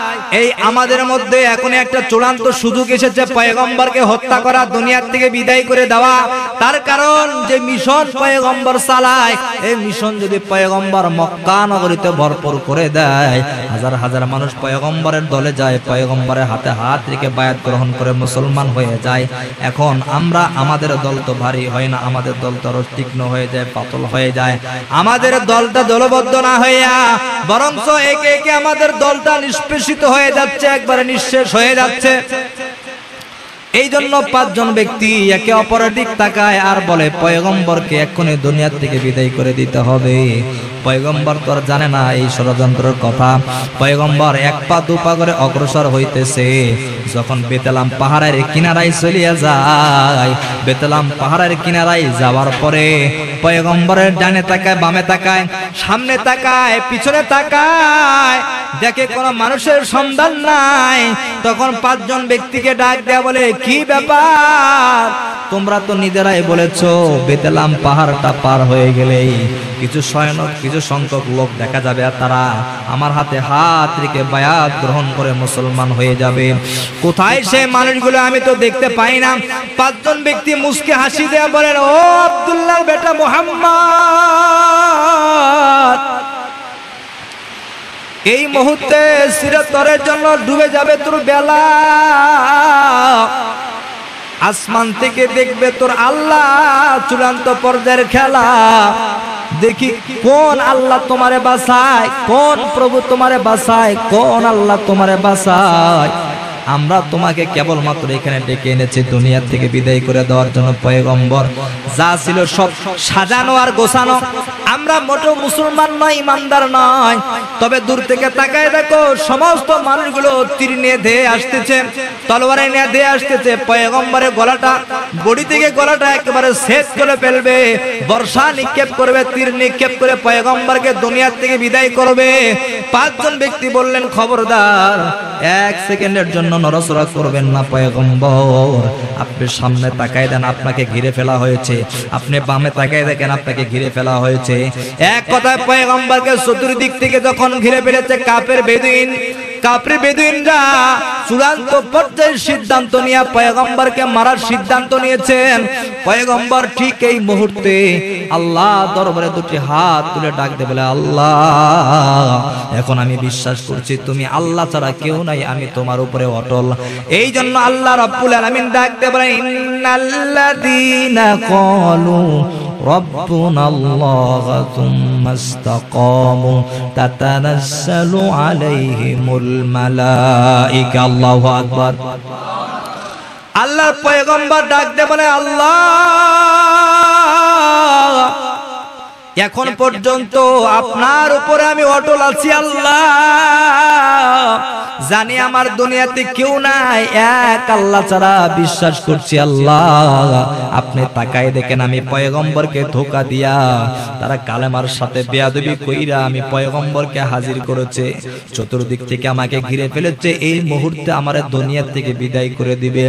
এই আমাদের মধ্যে এখন একটা চূড়ান্ত সুযোগ এসেছে পয়গম্বরকে হত্যা করা, দুনিয়ার থেকে বিদায় করে দেওয়া। তার কারণ যে মিশন পয়গম্বর চালায়, এই মিশন যদি পয়গম্বর মক্কা নগরীতে ভরপুর করে দেয়, হাজার হাজার মানুষ পয়গম্বরের দলে যায়, পয়গম্বরের হাতে হাত রেখে বায়াত গ্রহণ করে মুসলমান হয়ে যায়। এখন আমরা আমাদের দল তো ভারী হয় না, আমাদের দল তো তীক্ষ্ণ হয়ে যায়, পাতল হয়ে যায়। আমাদের দলটা দলবদ্ধ না হইয়া বরঞ্চ একে একে আমাদের দলটা নিষ্পেষিত হয়ে যাচ্ছে, একবারে নিঃশেষ হয়ে যাচ্ছে। এই জন্য পাঁচজন ব্যক্তি একে অপরের দিক তাকায় আর বলে পয়গম্বরকে এক্ষুনি দুনিয়ার থেকে বিদায় করে দিতে হবে। পয়গম্বর তো আর জানে না এই ষড়যন্ত্রের কথা। পয়গম্বর এক পা দু পা করে অগ্রসর হইতেছে। যখন বেতলাম পাহাড়ের কিনারায় চলিয়া যায়, বেতলাম পাহাড়ের কিনারায় যাওয়ার পরে পয়গম্বরের ডানে তাকায়, বামে তাকায়, সামনে তাকায়, পিছনে তাকায়, দেখে কোনো মানুষের সন্ধান নাই। তখন পাঁচজন ব্যক্তিকে ডাক দেয়া বলে, কি ব্যাপার? তোমরা তো নিজেরাই বলেছো বেতলাম পাহাড়টা পার হয়ে গেলেই কিছু সংখ্যক লোক দেখা যাবে আর তারা আমার হাতে হাত রেখে বায়াত গ্রহণ করে মুসলমান হয়ে যাবে। কোথায় সেই মানুষগুলো? আমি তো দেখতে পাই না। পাঁচজন ব্যক্তি মুস্কে হাসি দেয়া বলেন, ও আব্দুল্লাহ বেটা মুহাম্মদ, এই মুহূর্তে চিরতরের জন্য ডুবে যাবে তোর বেলা। আসমান থেকে দেখবে তোর আল্লাহ চূড়ান্ত পর্যায়ের খেলা। দেখি কোন আল্লাহ তোমারে বাঁচায়, কোন প্রভু তোমারে বাঁচায়, কোন আল্লাহ তোমারে বাঁচায়। আমরা তোমাকে কেবলমাত্র এখানে ডেকে এনেছি দুনিয়া থেকে বিদায় করে দেওয়ার জন্য। পয়গম্বর যা ছিল সব সাজানো আর গোছানো। আমরা মোটেও মুসলমান নয়, ইমানদার নয়। তবে দূর থেকে তাকায় দেখো, সমস্ত মানুষগুলো তীর নিয়ে ধেয়ে আসতেছে, তলোয়ারে নিয়ে ধেয়ে আসতেছে। পয়গম্বরের গলাটা, বডি থেকে গলাটা একেবারে শেষ করে ফেলবে, বর্ষা নিক্ষেপ করবে, তীর নিক্ষেপ করে পয়গম্বরকে দুনিয়া থেকে বিদায় করবে। পাঁচজন ব্যক্তি বললেন, খবরদার, এক সেকেন্ডের জন্য নড়াচড়া করবেন না পয়গম্বর। আপনি সামনে তাকায় দেন, আপনাকে ঘিরে ফেলা হয়েছে। আপনি বামে তাকায় দেখেন, আপনাকে ঘিরে ফেলা হয়েছে। এক কথায় পয়গম্বরকে চতুর্দিক থেকে যখন ঘিরে ফেলেছে কাফের বেদুইনরা চূড়ান্ত পর্যায়ের সিদ্ধান্ত নিয়ে পয়গম্বরকে মারার সিদ্ধান্ত নিয়েছেন। পয়গম্বর ঠিক এই মুহূর্তে আল্লাহ দরবারে দুটি হাত তুলে ডাক দিয়ে বলে, আল্লাহ, এখন আমি বিশ্বাস করছি তুমি আল্লাহ ছাড়া কেউ নাই, আমি তোমার উপরে অটল। এই জন্য আল্লাহ রাব্বুল আলামিন ডাক দিয়ে বলে, ইন্নাল্লাযীনা ক্বালু রাব্বুনাল্লাহ সুম্মা ইসতাকামু তাতানাজ্জালু আলাইহিমুল মালায়েকা। আল্লাহু আকবার। আল্লাহর পয়গম্বর ডাক দিয়ে বলে, আল্লাহ, এখন পর্যন্ত আপনার উপরে আমি অটল আছি আল্লাহ। জানি আমার দুনিয়াতে কেউ নাই, এক আল্লাহ ছাড়া বিশ্বাস করছি আল্লাহ। আপনি তাকায় দেখেন, আমি পয়গম্বরকে ধোঁকা দিয়া তারা কালেমার সাথে বেয়াদবি কইরা আমি পয়গম্বরকে হাজির করেছে, চতুর্দিক থেকে আমাকে ঘিরে ফেলেছে। এই মুহূর্তে আমার দুনিয়া থেকে বিদায় করে দিবে।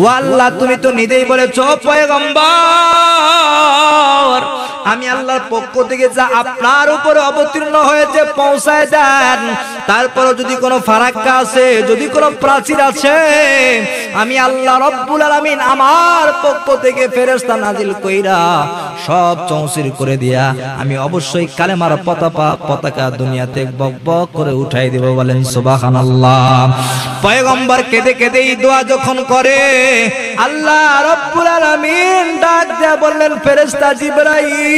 ও আল্লাহ, তুমি তো নিজেই বলেছো পয়গম্বর, আমি আল্লাহর পক্ষ থেকে যা আপনার উপরে অবতীর্ণ হয়েছে পৌঁছায় দেন। তারপরে যদি কোনো ফারাক্কা আছে, যদি কোনো প্রাচীর আছে, আমি আল্লাহ রব্বুল আলামিন আমার পক্ষ থেকে ফেরেশতা নাজিল কইরা সব চৌচির করে দিয়া আমি অবশ্যই কালেমার পতাকা দুনিয়াতে বকবক করে উঠাই দেব। বলেন সুবহানাল্লাহ। পয়গম্বর কেঁদে কেঁদে এই দোয়া যখন করে, আল্লাহ রব্বুল আলামিন ডাক দিয়া বললেন, ফেরেশতা জিবরাইল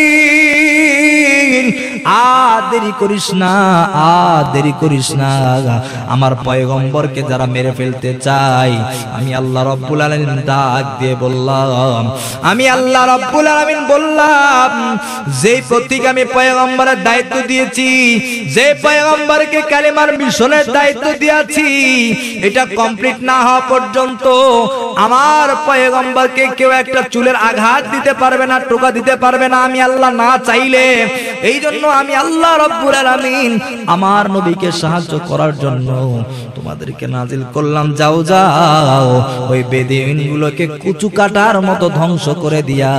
দেরি করিস না, দেরি করিস না। আমার পয়গম্বরকে যারা মেরে ফেলতে চায়, আমি আল্লাহ রাব্বুল আলামিন ডাক দিয়ে বললাম, আমি আল্লাহ রাব্বুল আলামিন বললাম, যেই প্রতীক আমি পয়গম্বরের দায়িত্ব দিয়েছি, যে পয়গম্বরকে কালিমার মিশনের দায়িত্ব দিয়েছি, এটা কমপ্লিট না হওয়া পর্যন্ত আমার পয়গম্বরকে কেউ একটা চুলের আঘাত দিতে পারবে না, টোকা দিতে পারবে না, আমি আল্লাহ না চাইলে। এই জন্য আমি আল্লাহ রাব্বুল আলামিন আমার নবীকে সাহায্য করার জন্য তোমাদেরকে নাজিল করলাম, যাও যাও ওই বেদুইনগুলোকে কুচু কাটার মতো ধ্বংস করে দিয়া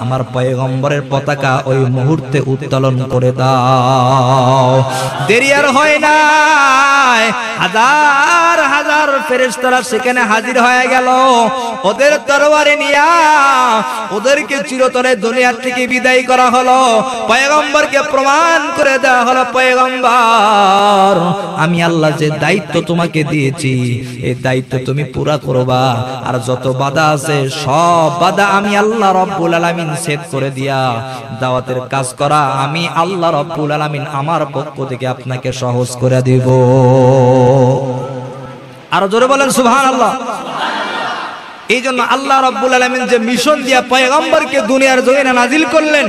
আমার পয়গম্বরের পতাকা ওই মুহূর্তে উত্তোলন করে দাও। দেরি আর হয় না, হাজার হাজার ফেরেশতারা সেখানে হাজির হয়ে গেল। ওদের তরবারি নিয়া ওদেরকে চিরতরে দুনিয়া থেকে বিদায় করা হলো। পয়গম্বরকে প্রমাণ করে দেওয়া হলো, পয়গম্বর আমি আল্লাহ যে দায়িত্ব তোমাকে দিয়েছি, এই দায়িত্ব তুমি পুরা করবা। আর যত বাধা আছে সব বাধা আমি আল্লাহ রাব্বুল আলামিন ছেদ করে দিয়া দাওয়াতের কাজ করা আমি আল্লাহ রাব্বুল আলামিন আমার পক্ষ থেকে আপনাকে সহজ করে দিব। আর জোরে বলেন সুবহানাল্লাহ। এই জন্য আল্লাহ রাব্বুল আলামিন যে মিশন দিয়া পয়গম্বরকে দুনিয়ার জমিনে নাজিল করলেন,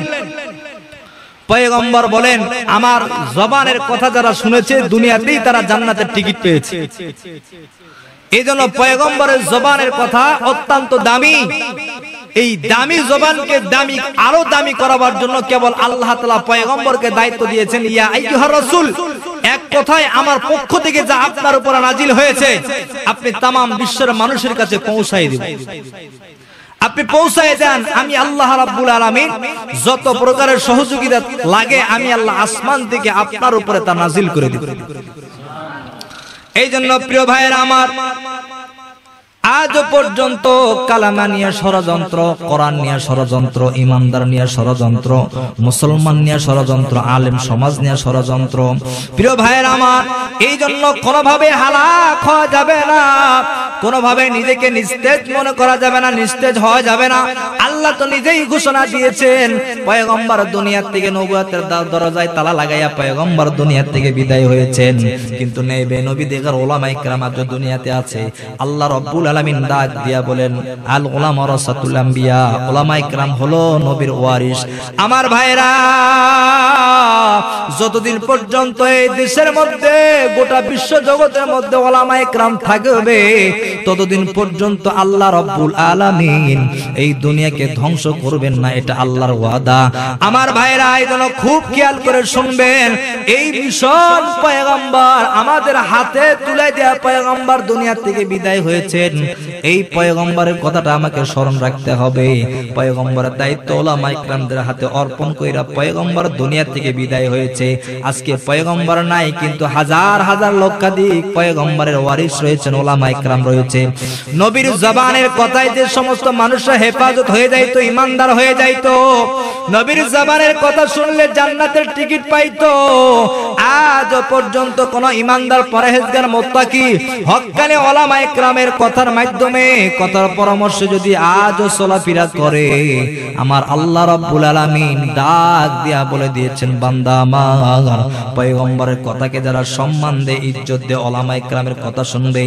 পয়গম্বর বলেন আমার জবানের কথা যারা শুনেছে দুনিয়াতেই তারা জান্নাতের টিকিট পেয়েছে। এই জন্য পয়গম্বরের জবানের কথা অত্যন্ত দামি। এই দামি জবানকে দামি আরো দামি করার জন্য কেবল আল্লাহ তাআলা পয়গম্বরকে দায়িত্ব দিয়েছেন, ইয়া আইয়ুহার রাসূল, এক কথায় আমার পক্ষ থেকে যা আপনার উপর নাজিল হয়েছে আপনি তামাম বিশ্বের মানুষের কাছে পৌঁছায় দিবেন। আপনি পৌঁছায় দেন, আমি আল্লাহ রাব্বুল আলামিন যত প্রকারের সহযোগিতা লাগে আমি আল্লাহ আসমান থেকে আপনার উপরে তা নাজিল করে দিব। এই জন্য প্রিয় ভাইয়েরা আমার, আজ পর্যন্ত কালামা নিয়ে ষড়যন্ত্র, কোরআন নিয়ে ষড়যন্ত্র, ইমানদার নিয়ে ষড়যন্ত্র, মুসলমান নিয়ে ষড়যন্ত্র, আলেম সমাজ নিয়ে ষড়যন্ত্র। প্রিয় ভাইয়ের আমার, এই জন্য কোনোভাবে হালাক হওয়া যাবে না, কোনোভাবে নিজেকে নিস্তেজ মনে করা যাবে না, নিস্তেজ হওয়া যাবে না। আল্লাহ তো নিজেই ঘোষণা দিয়েছেন, পয়গম্বর দুনিয়া থেকে নবুয়তের দরজায় তালা লাগাইয়া পয়গম্বর দুনিয়া থেকে বিদায় হয়েছেন, কিন্তু নেবে নবী দেখার ওলামায়ে কেরাম আজ দুনিয়াতে আছে। আল্লাহ রাব্বুল আলামিন ডাক দিয়া বলেন, আল উলামা ওয়ারাসাতুল আম্বিয়া, ওলামায়ে কেরাম হলো নবীর ওয়ারিস। আমার ভাইরা, যতদিন পর্যন্ত এই দেশের মধ্যে গোটা বিশ্ব জগতের মধ্যে ওলামায়ে কেরাম থাকবে, ততদিন পর্যন্ত আল্লাহ রাব্বুল আলামিন এই দুনিয়াকে ধ্বংস করবেন না, এটা আল্লাহর ওয়াদা। আমার ভাইরা, এই জন্য খুব খেয়াল করে শুনবেন, এই মিশন পয়গম্বর আমাদের হাতে তুলে দেয়া পয়গম্বর দুনিয়া থেকে বিদায় হয়েছেন, এই পয়গম্বরের কথাটা আমাকে স্মরণ রাখতে হবে। পয়গম্বরের দায়িত্ব ওলামায়ে কেরামদের হাতে অর্পণ কইরা পয়গম্বর দুনিয়া থেকে বিদায় হয়েছে। আজকে পয়গম্বর নাই, কিন্তু হাজার হাজার লক্ষাধিক পয়গম্বরের ওয়ারিস রয়েছেন, ওলামায়ে কেরাম রয়েছে। নবীর জবানের কথায় যে সমস্ত মানুষরা হেফাজত হয়ে যাইতো, ইমানদার হয়ে যাইতো, নবীর জবানের কথা শুনলে জান্নাতের টিকিট পাইতো, আজ পর্যন্ত কোন ইমানদার পরহেজগার মুত্তাকি হক্কানি ওলামায়ে কেরামের কথার মাধ্যমে, কথার পরামর্শ যদি আজও চলাফেরা করে, আমার আল্লাহ রাব্বুল আলামিন ডাক দিয়া বলে দিয়েছেন, বান্দা আমার, পয়গম্বরের কথাকে যারা সম্মান দেয়, ইজ্জত দেয়, ওলামায়ে কেরামের কথা শুনবে।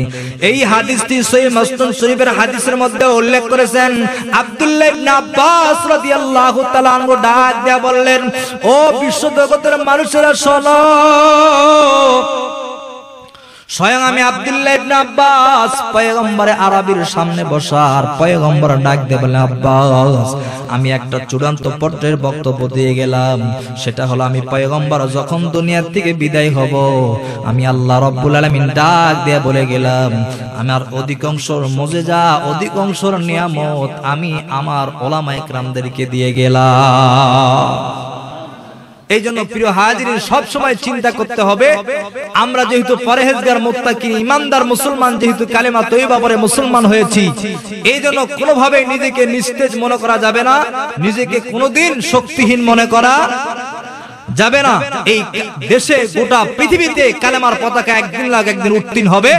এই হাদিসটি সহিহ মুসলিম শরীফের হাদিসের মধ্যে উল্লেখ করেছেন আব্দুল্লাহ ইবনে আব্বাস রাদিয়াল্লাহু তাআলা আনহু ডাক দিয়া বললেন, ও বিশ্ব জগতের মানুষেরা শোনো, স্বয়ং আমি আব্দুল্লাহ ইবনে আব্বাস পয়গম্বরে আরবির সামনে বসা, আর পয়গম্বর ডাক দিয়ে বলেন, আব্বাস, আমি একটা চূড়ান্ত পর্যায়ের বক্তব্য দিয়ে গেলাম, সেটা হলো আমি পয়গম্বর যখন দুনিয়ার থেকে বিদায় হব, আমি আল্লাহ রাব্বুল আলামিন ডাক দিয়ে বলে গেলাম, আমার অধিকাংশর মুজিজা, অধিকাংশর নিয়ামত আমি আমার ওলামায়ে কেরামদেরকে দিয়ে গেলাম। এই জন্য প্রিয় হাজিরিন, সব সময় চিন্তা করতে হবে, আমরা যেহেতু পরহেজগার মুত্তাকি ইমানদার মুসলমান, যেহেতু কালেমা তয়্যিবা পড়ে মুসলমান হয়েছি, এই জন্য কোনোভাবে নিজেকে নিস্তেজ মনে করা যাবে না, নিজেকে কোনোদিন শক্তিহীন মনে করা যাবে না। এই দেশে গোটা পৃথিবীতে কালেমার পতাকা একদিন না একদিন উত্তীর্ণ হবে,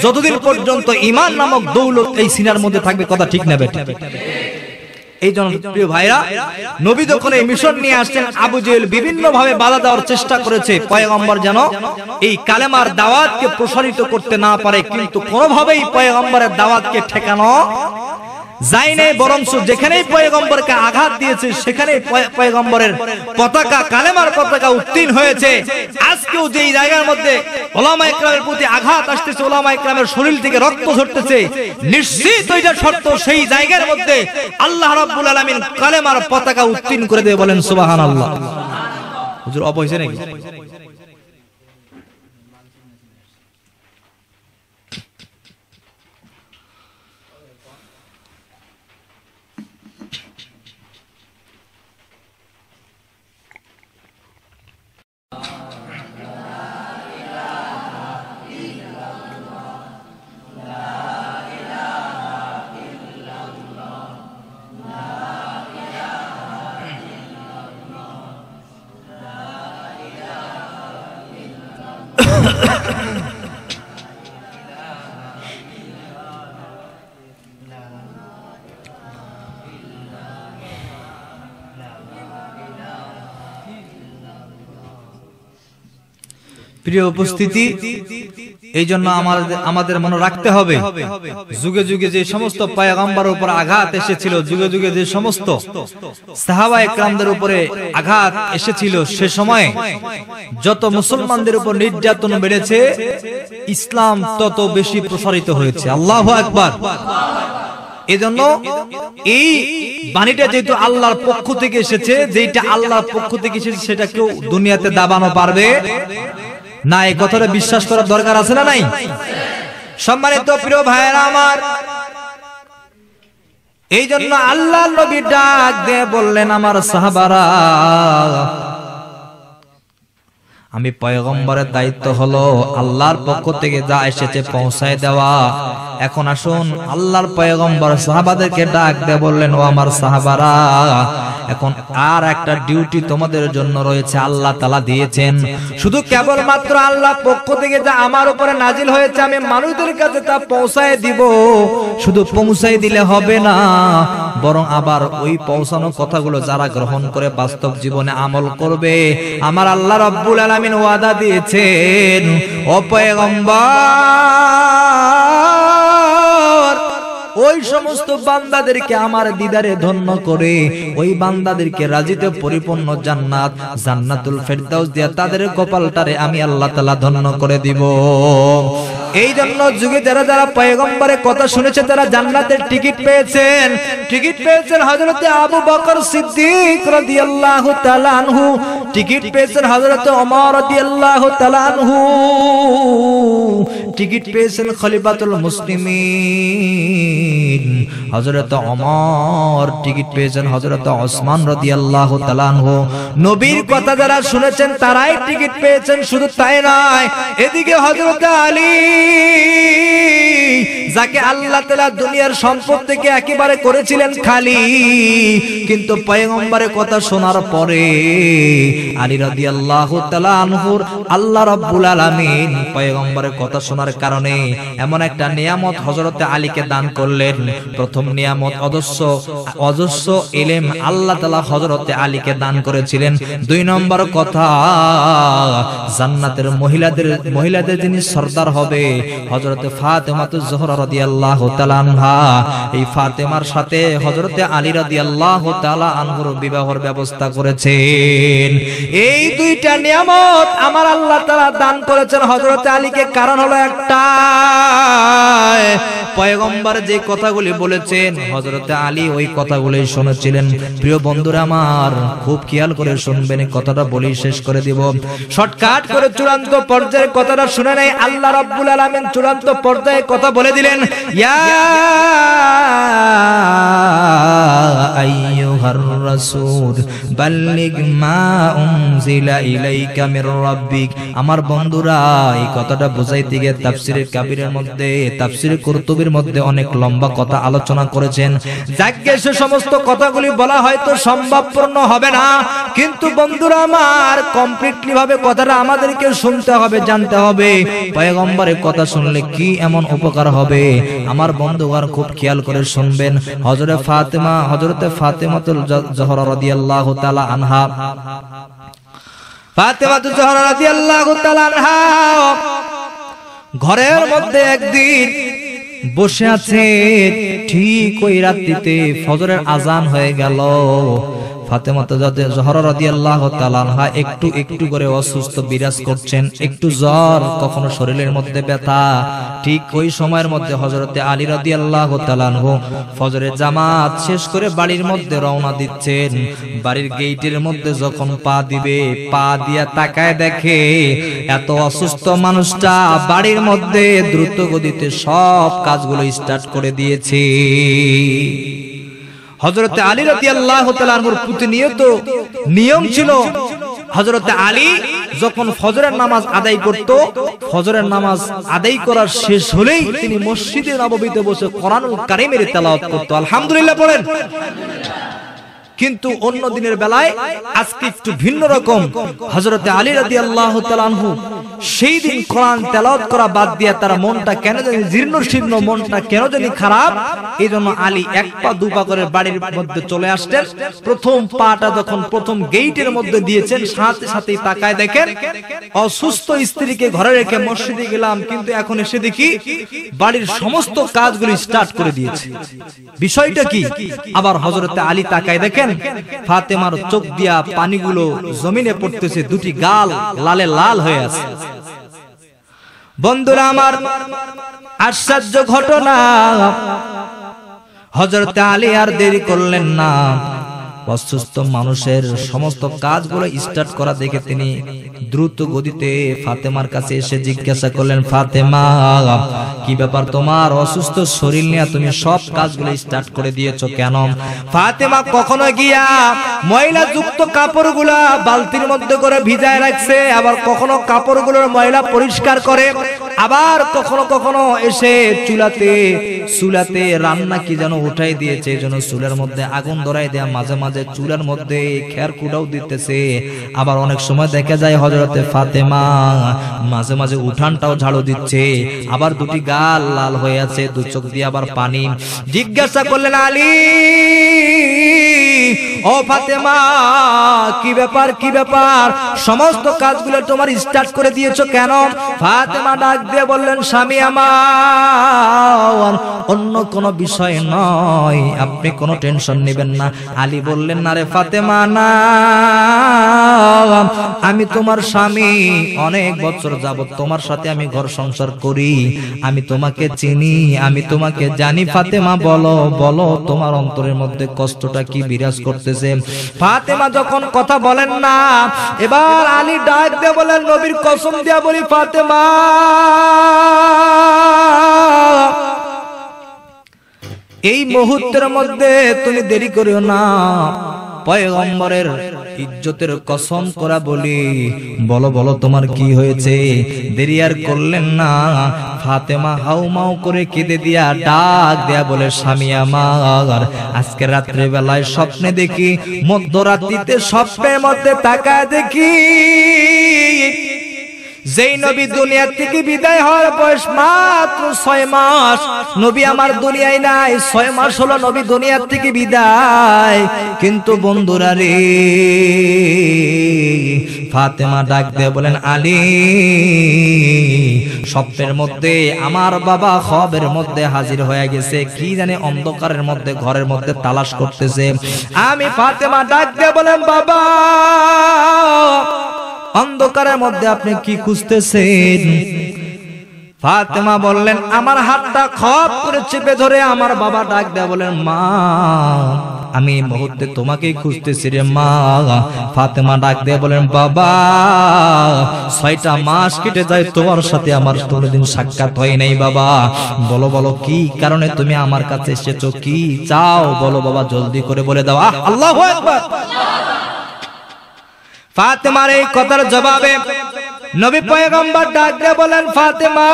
যতদিন পর্যন্ত ঈমান নামক দৌলত এই সিনার মধ্যে থাকবে। কথা ঠিক না বেঠিক? এই জন্য প্রিয় ভাইরা, নবী যখন এই মিশন নিয়ে আসছেন, আবু জেহেল বিভিন্ন ভাবে বাধা দেওয়ার চেষ্টা করেছে পয়গম্বর যেন এই কালেমার দাওয়াতকে প্রসারিত করতে না পারে, কিন্তু কোনোভাবেই পয়গম্বরের দাওয়াতকে ঠেকানো যায় নাই, বরঞ্চ যেখানেই পয়গম্বরকে আঘাত দিয়েছে সেখানেই পয়গম্বরের পতাকা, কালেমার পতাকা উত্তীর্ণ হয়েছে। আজকেও যেই জায়গার মধ্যে উলামা ইকরামের প্রতি আঘাত আসতেছে, উলামা ইকরামের শরীর থেকে রক্ত ঝরতেছে, নিশ্চিত ওইটা সত্য, সেই জায়গার মধ্যে আল্লাহ রাব্বুল আলামিন কালেমার পতাকা উত্তীর্ণ করে দেবে। বলেন সুবহানাল্লাহ। হুজুর অপ হইছে নাকি? প্রিয় উপস্থিতি, এই জন্য আমাদের মনে রাখতে হবে, যুগে যুগে যে সমস্ত পয়গম্বরের উপর আঘাত এসেছিল, যুগে যুগে যে সমস্ত সাহাবা একরামদের উপরে আঘাত এসেছিল, সে সময় যত মুসলমানদের উপর নির্যাতন বেড়েছে, ইসলাম তত বেশি প্রসারিত হয়েছে। আল্লাহু আকবার। এজন্য এই বাণীটা যেহেতু আল্লাহর পক্ষ থেকে এসেছে, যেটা আল্লাহর পক্ষ থেকে এসেছে সেটা কেউ দুনিয়াতে দাবানো পারবে না। এই কথাটা বিশ্বাস করার দরকার আছে না নাই? সম্মানিত প্রিয় ভাইয়েরা আমার, এই জন্য আল্লাহর নবী ডাক দিয়ে বললেন, আমার সাহাবারা, আমি পয়গম্বরের দায়িত্ব হলো আল্লাহর পক্ষ থেকে যা এসেছে পৌঁছায় দেওয়া। এখন আসুন, আল্লাহর পয়গম্বর সাহাবাদেরকে ডাক দিয়ে বললেন, ও আমার সাহাবারা, এখন আর একটা ডিউটি তোমাদের জন্য রয়েছে, আল্লাহ তাআলা দিয়েছেন। শুধু কেবলমাত্র আল্লাহর পক্ষ থেকে যা আমার উপরে নাজিল হয়েছে আমি মানুষদের কাছে তা পৌঁছায় দিব। শুধু পৌঁছায় দিলে হবে না, বরং আবার ওই পৌঁছানো কথাগুলো যারা গ্রহণ করে বাস্তব জীবনে আমল করবে, আমার আল্লাহ রাব্বুল আলামিন ওয়াদা দিয়েছেন, ও পয়গম্বর, ওই সমস্ত বান্দাদেরকে আমার দিদারে ধন্য করে ওই বান্দাদেরকে রাজিতে পরিপূর্ণ জান্নাত, জান্নাতুল ফেরদাউস দিয়া তাদের কপালটারে আমি আল্লাহ তাআলা ধন্য করে দিব। এই জন্য যুগে যারা যারা পয়গম্বরের কথা শুনেছে তারা জান্নাতের টিকিট পেয়েছেন। টিকিট পেয়েছেন হযরতে আবু বকর সিদ্দিক রাদিয়াল্লাহু তাআলা আনহু, টিকিট পেয়েছেন হযরতে ওমর রাদিয়াল্লাহু তাআলা আনহু, টিকিট পেয়েছেন খলিফাতুল মুসলিমিন হযরত ওমর, টিকিট পেয়েছেন হযরত ওসমান রাদিয়াল্লাহু তাআলা আনহু। নবীর কথা যারা শুনেছেন তারাই টিকিট পেয়েছেন। শুধু তাই নয়, এদিকে হযরত আলী, যাকে আল্লাহ তাআলা দুনিয়ার সম্পদ থেকে একেবারে করেছিলেন খালি, কিন্তু পয়গম্বরের কথা শোনার পরে আলী রাদিয়াল্লাহু তাআলা আনহুর আল্লাহ রাব্বুল আলামিন পয়গম্বরের কথা শোনার কারণে এমন একটা নিয়ামত হযরতে আলীকে দান করলেন। প্রথম নিয়ামত অজস্র ইলম আল্লাহ তাআলা হযরতে আলীকে দান করেছিলেন। দুই নম্বর কথা, জান্নাতের মহিলাদের যিনি সর্দার হবে হযরতে ফাতেমাতুজ জোহরা রাদিয়াল্লাহু তাআলা আনহা, এই ফাতেমার সাথে হযরতে আলী রাদিয়াল্লাহু তাআলা আনহুর বিবাহের ব্যবস্থা করেছেন। এই দুইটা নিয়ামত আমার আল্লাহ তাআলা দান করেছেন হযরতে আলীকে। কারণ হলো একটা, পয়গম্বর যে কথাগুলি বলেছেন হযরতে আলী ওই কথাগুলি শুনেছিলেন। প্রিয় বন্ধুরা আমার, খুব খেয়াল করে শুনবেন, এই কথাটা বলি শেষ করে দিব। শর্টকাট করে চূড়ান্ত পর্যায়ের কথাটা শুনে নেই। আল্লাহ রাব্বুল আলামিন চূড়ান্ত পর্যায়ে কথা বলে দিলেন, ইয়া আইয়ুহার রাসূল বাল্লিগ মা উনজিলা ইলাইকা মির রাব্বিক। আমার বন্ধুরা এই কথাটা বুঝাইতে গিয়ে তাফসীরে কাবীরের মধ্যে, তাফসীরে কুরতুবীর মধ্যে অনেক লম্বা কথা আলোচনা করেছেন। যাকে সে সমস্ত কথাগুলি বলা হয়তো সম্ভবপূর্ণ হবে না, কিন্তু বন্ধুরা আমার কমপ্লিটলি ভাবে কথাটা আমাদেরকে শুনতে হবে, জানতে হবে পয়গম্বরের কথা শুনলে কি এমন উপকার হবে। আমার বন্ধুগণ খুব খেয়াল করে শুনবেন। হযরতে ফাতেমাতুল জোহরা রাদিয়াল্লাহু তাআলা আনহা, ফাতেমাতুল জোহরা রাদিয়াল্লাহু তাআলা আনহা ঘরের মধ্যে একদিন বসে আছে, ঠিক ওই রাত্রিতে ফজরের আজান হয়ে গেল। ফাতেমা জোহরা রাদিয়াল্লাহু তাআলা আনহা একটু একটু করে অসুস্থ বিরাজ করছেন, একটু জ্বর, কখনো শরীরের মধ্যে ব্যথা। ঠিক ওই সময়ের মধ্যে হযরতে আলী রাদিয়াল্লাহু তাআলা আনহু ফজরের জামাত শেষ করে বাড়ির মধ্যে রওনা দিচ্ছেন। বাড়ির গেটের মধ্যে যখন পা দিবে, পা দিয়া তাকায় দেখে এত অসুস্থ মানুষটা বাড়ির মধ্যে দ্রুত গতিতে সব কাজগুলো স্টার্ট করে দিয়েছে। হযরতে আলী রাদিয়াল্লাহু তাআলা আনহুর প্রতিনিয়ত নিয়ম ছিল, হযরতে আলী যখন ফজরের নামাজ আদায় করত, ফজরের নামাজ আদায় করার শেষ হলেই তিনি মসজিদে নববীতে বসে কোরআনুল কারীমের তেলাওয়াত করত। আলহামদুলিল্লাহ পড়েন। কিন্তু অন্য দিনের বেলায় আজকে একটু ভিন্ন রকম। হযরতে আলী রাদিয়াল্লাহু তাআলা আনহু সেই দিন কোরআন তেলাওয়াত করা বাদ দিয়ে তার মনটা কেন জানি জীর্ণ শীর্ণ, মনটা কেন জানি খারাপ। এইজন্য আলী এক পা দু পা করে বাড়ির মধ্যে চলে আসতেন। প্রথম পাটা যখন প্রথম গেটের মধ্যে দিয়েছেন, সাথে সাথেই তাকায় দেখেন অসুস্থ স্ত্রীকে ঘরে রেখে মসজিদে গেলাম, কিন্তু এখন এসে দেখি বাড়ির সমস্ত কাজগুলো স্টার্ট করে দিয়েছে। বিষয়টা কি? আবার হযরতে আলী তাকায় দেখেন ফাতেমার চোখ দিয়া পানিগুলো জমিনে পড়তেছে, দুটি গাল লালে লাল হয়ে আছে। বন্ধুরা আমার, আশ্চর্য ঘটনা, হযরতে আলী আর দেরি করলেন না। অসুস্থ মানুষের সমস্ত কাজগুলো স্টার্ট করা দেখে তিনি দ্রুত গতিতে ফাতেমার কাছে এসে জিজ্ঞাসা করলেন, ফাতেমা কি ব্যাপার, তোমার অসুস্থ শরীর নিয়ে তুমি সব কাজগুলো স্টার্ট করে দিয়েছো কেন? ফাতেমা কখনো গিয়া ময়লা যুক্ত কাপড়গুলা বালতির মধ্যে করে ভিজায় রাখছে, আবার কখনো কাপড়গুলোর ময়লা পরিষ্কার করে, আবার কখনো কখনো এসে চুলাতে রান্না কি যেন উঠাই দিয়েছে, এজন্য চুলার মধ্যে আগুন ধরাই দেয়া, মাঝে মাঝে চুলার মধ্যে খেয়ার কুড়াও দিতেছে। আবার অনেক সময় দেখা যায় হযরতে ফাতেমা মাঝে মাঝে উঠানটাও ঝাড়ু দিচ্ছে, আবার দুটি গাল লাল হয়ে আছে, দু চোখ দিয়ে আবার পানি। জিজ্ঞাসা করলেন, আলী ও ফাতেমা কি ব্যাপার, কি ব্যাপার, সমস্ত কাজগুলো তোমার স্টার্ট করে দিয়েছো কেন? ফাতেমা ডাক দিয়ে বললেন, স্বামী আমার অন্য কোনো বিষয় নয়, আপনি কোনো টেনশন নেবেন না। আলী বললেন, না রে ফাতেমা না, আমি তোমার স্বামী, অনেক বছর যাবত তোমার সাথে আমি ঘর সংসার করি, আমি তোমাকে চিনি, আমি তোমাকে জানি। ফাতেমা বলো বলো তোমার অন্তরের মধ্যে কষ্টটা কি বিরাজ করতেছে? ফাতেমা যখন কথা বলেন না, এবার আলী ডাক দিয়ে বলেন, নবীর কসম দিয়া বলি ফাতেমা, এই মুহূর্তের মধ্যে তুমি দেরি করিও না, পয়গম্বরের ইজ্জতের কসম করা বলি, বলো বলো তোমার কি হয়েছে? দেরি আর করলেন না। ফাতেমা হাউমাউ করে কেঁদে দিয়া ডাক দেয়া বলে, স্বামী আমার আজকে রাত্রে বেলায় স্বপ্নে দেখি, মধ্যরাত্রিতে স্বপ্নের মধ্যে তাকায় দেখি যেই নবী দুনিয়া থেকে বিদায় হওয়ার বয়স মাত্র 6 মাস, নবী আমার দুনিয়ায় নাই, 6 মাস হলো নবী দুনিয়া থেকে বিদায়। কিন্তু বন্ধুরা রে, ফাতেমা ডাক দিয়ে বলেন, আলী স্বপ্নের মধ্যে আমার বাবা খবের মধ্যে হাজির হয়ে গেছে, কি জানে অন্ধকারের মধ্যে ঘরের মধ্যে তালাশ করতেছে। আমি ফাতেমা ডাক দিয়ে বলেন, বাবা অন্ধকারের মধ্যে আপনি কি খুঁজতেছেন? ফাতেমা বললেন, আমার হাতটা খপ করে চেপে ধরে আমার বাবা ডাক দেয়া বলেন, মা আমি এই মুহূর্তে তোমাকেই খুঁজতেছি রে মা। ফাতেমা ডাক দিয়ে বলেন, বাবা 6টা মাস কেটে যায় তোমার সাথে আমার কোনোদিন সাক্ষাৎ হয় নাই বাবা। বলো বলো কি কারণে তুমি আমার কাছে এসেছো, কি চাও বলো বাবা, জলদি করে বলে দাও। আল্লাহু আকবার। ফাতেমার এই কথার জবাবে নবী পয়গম্বর ডাক দিয়ে বলেন, ফাতেমা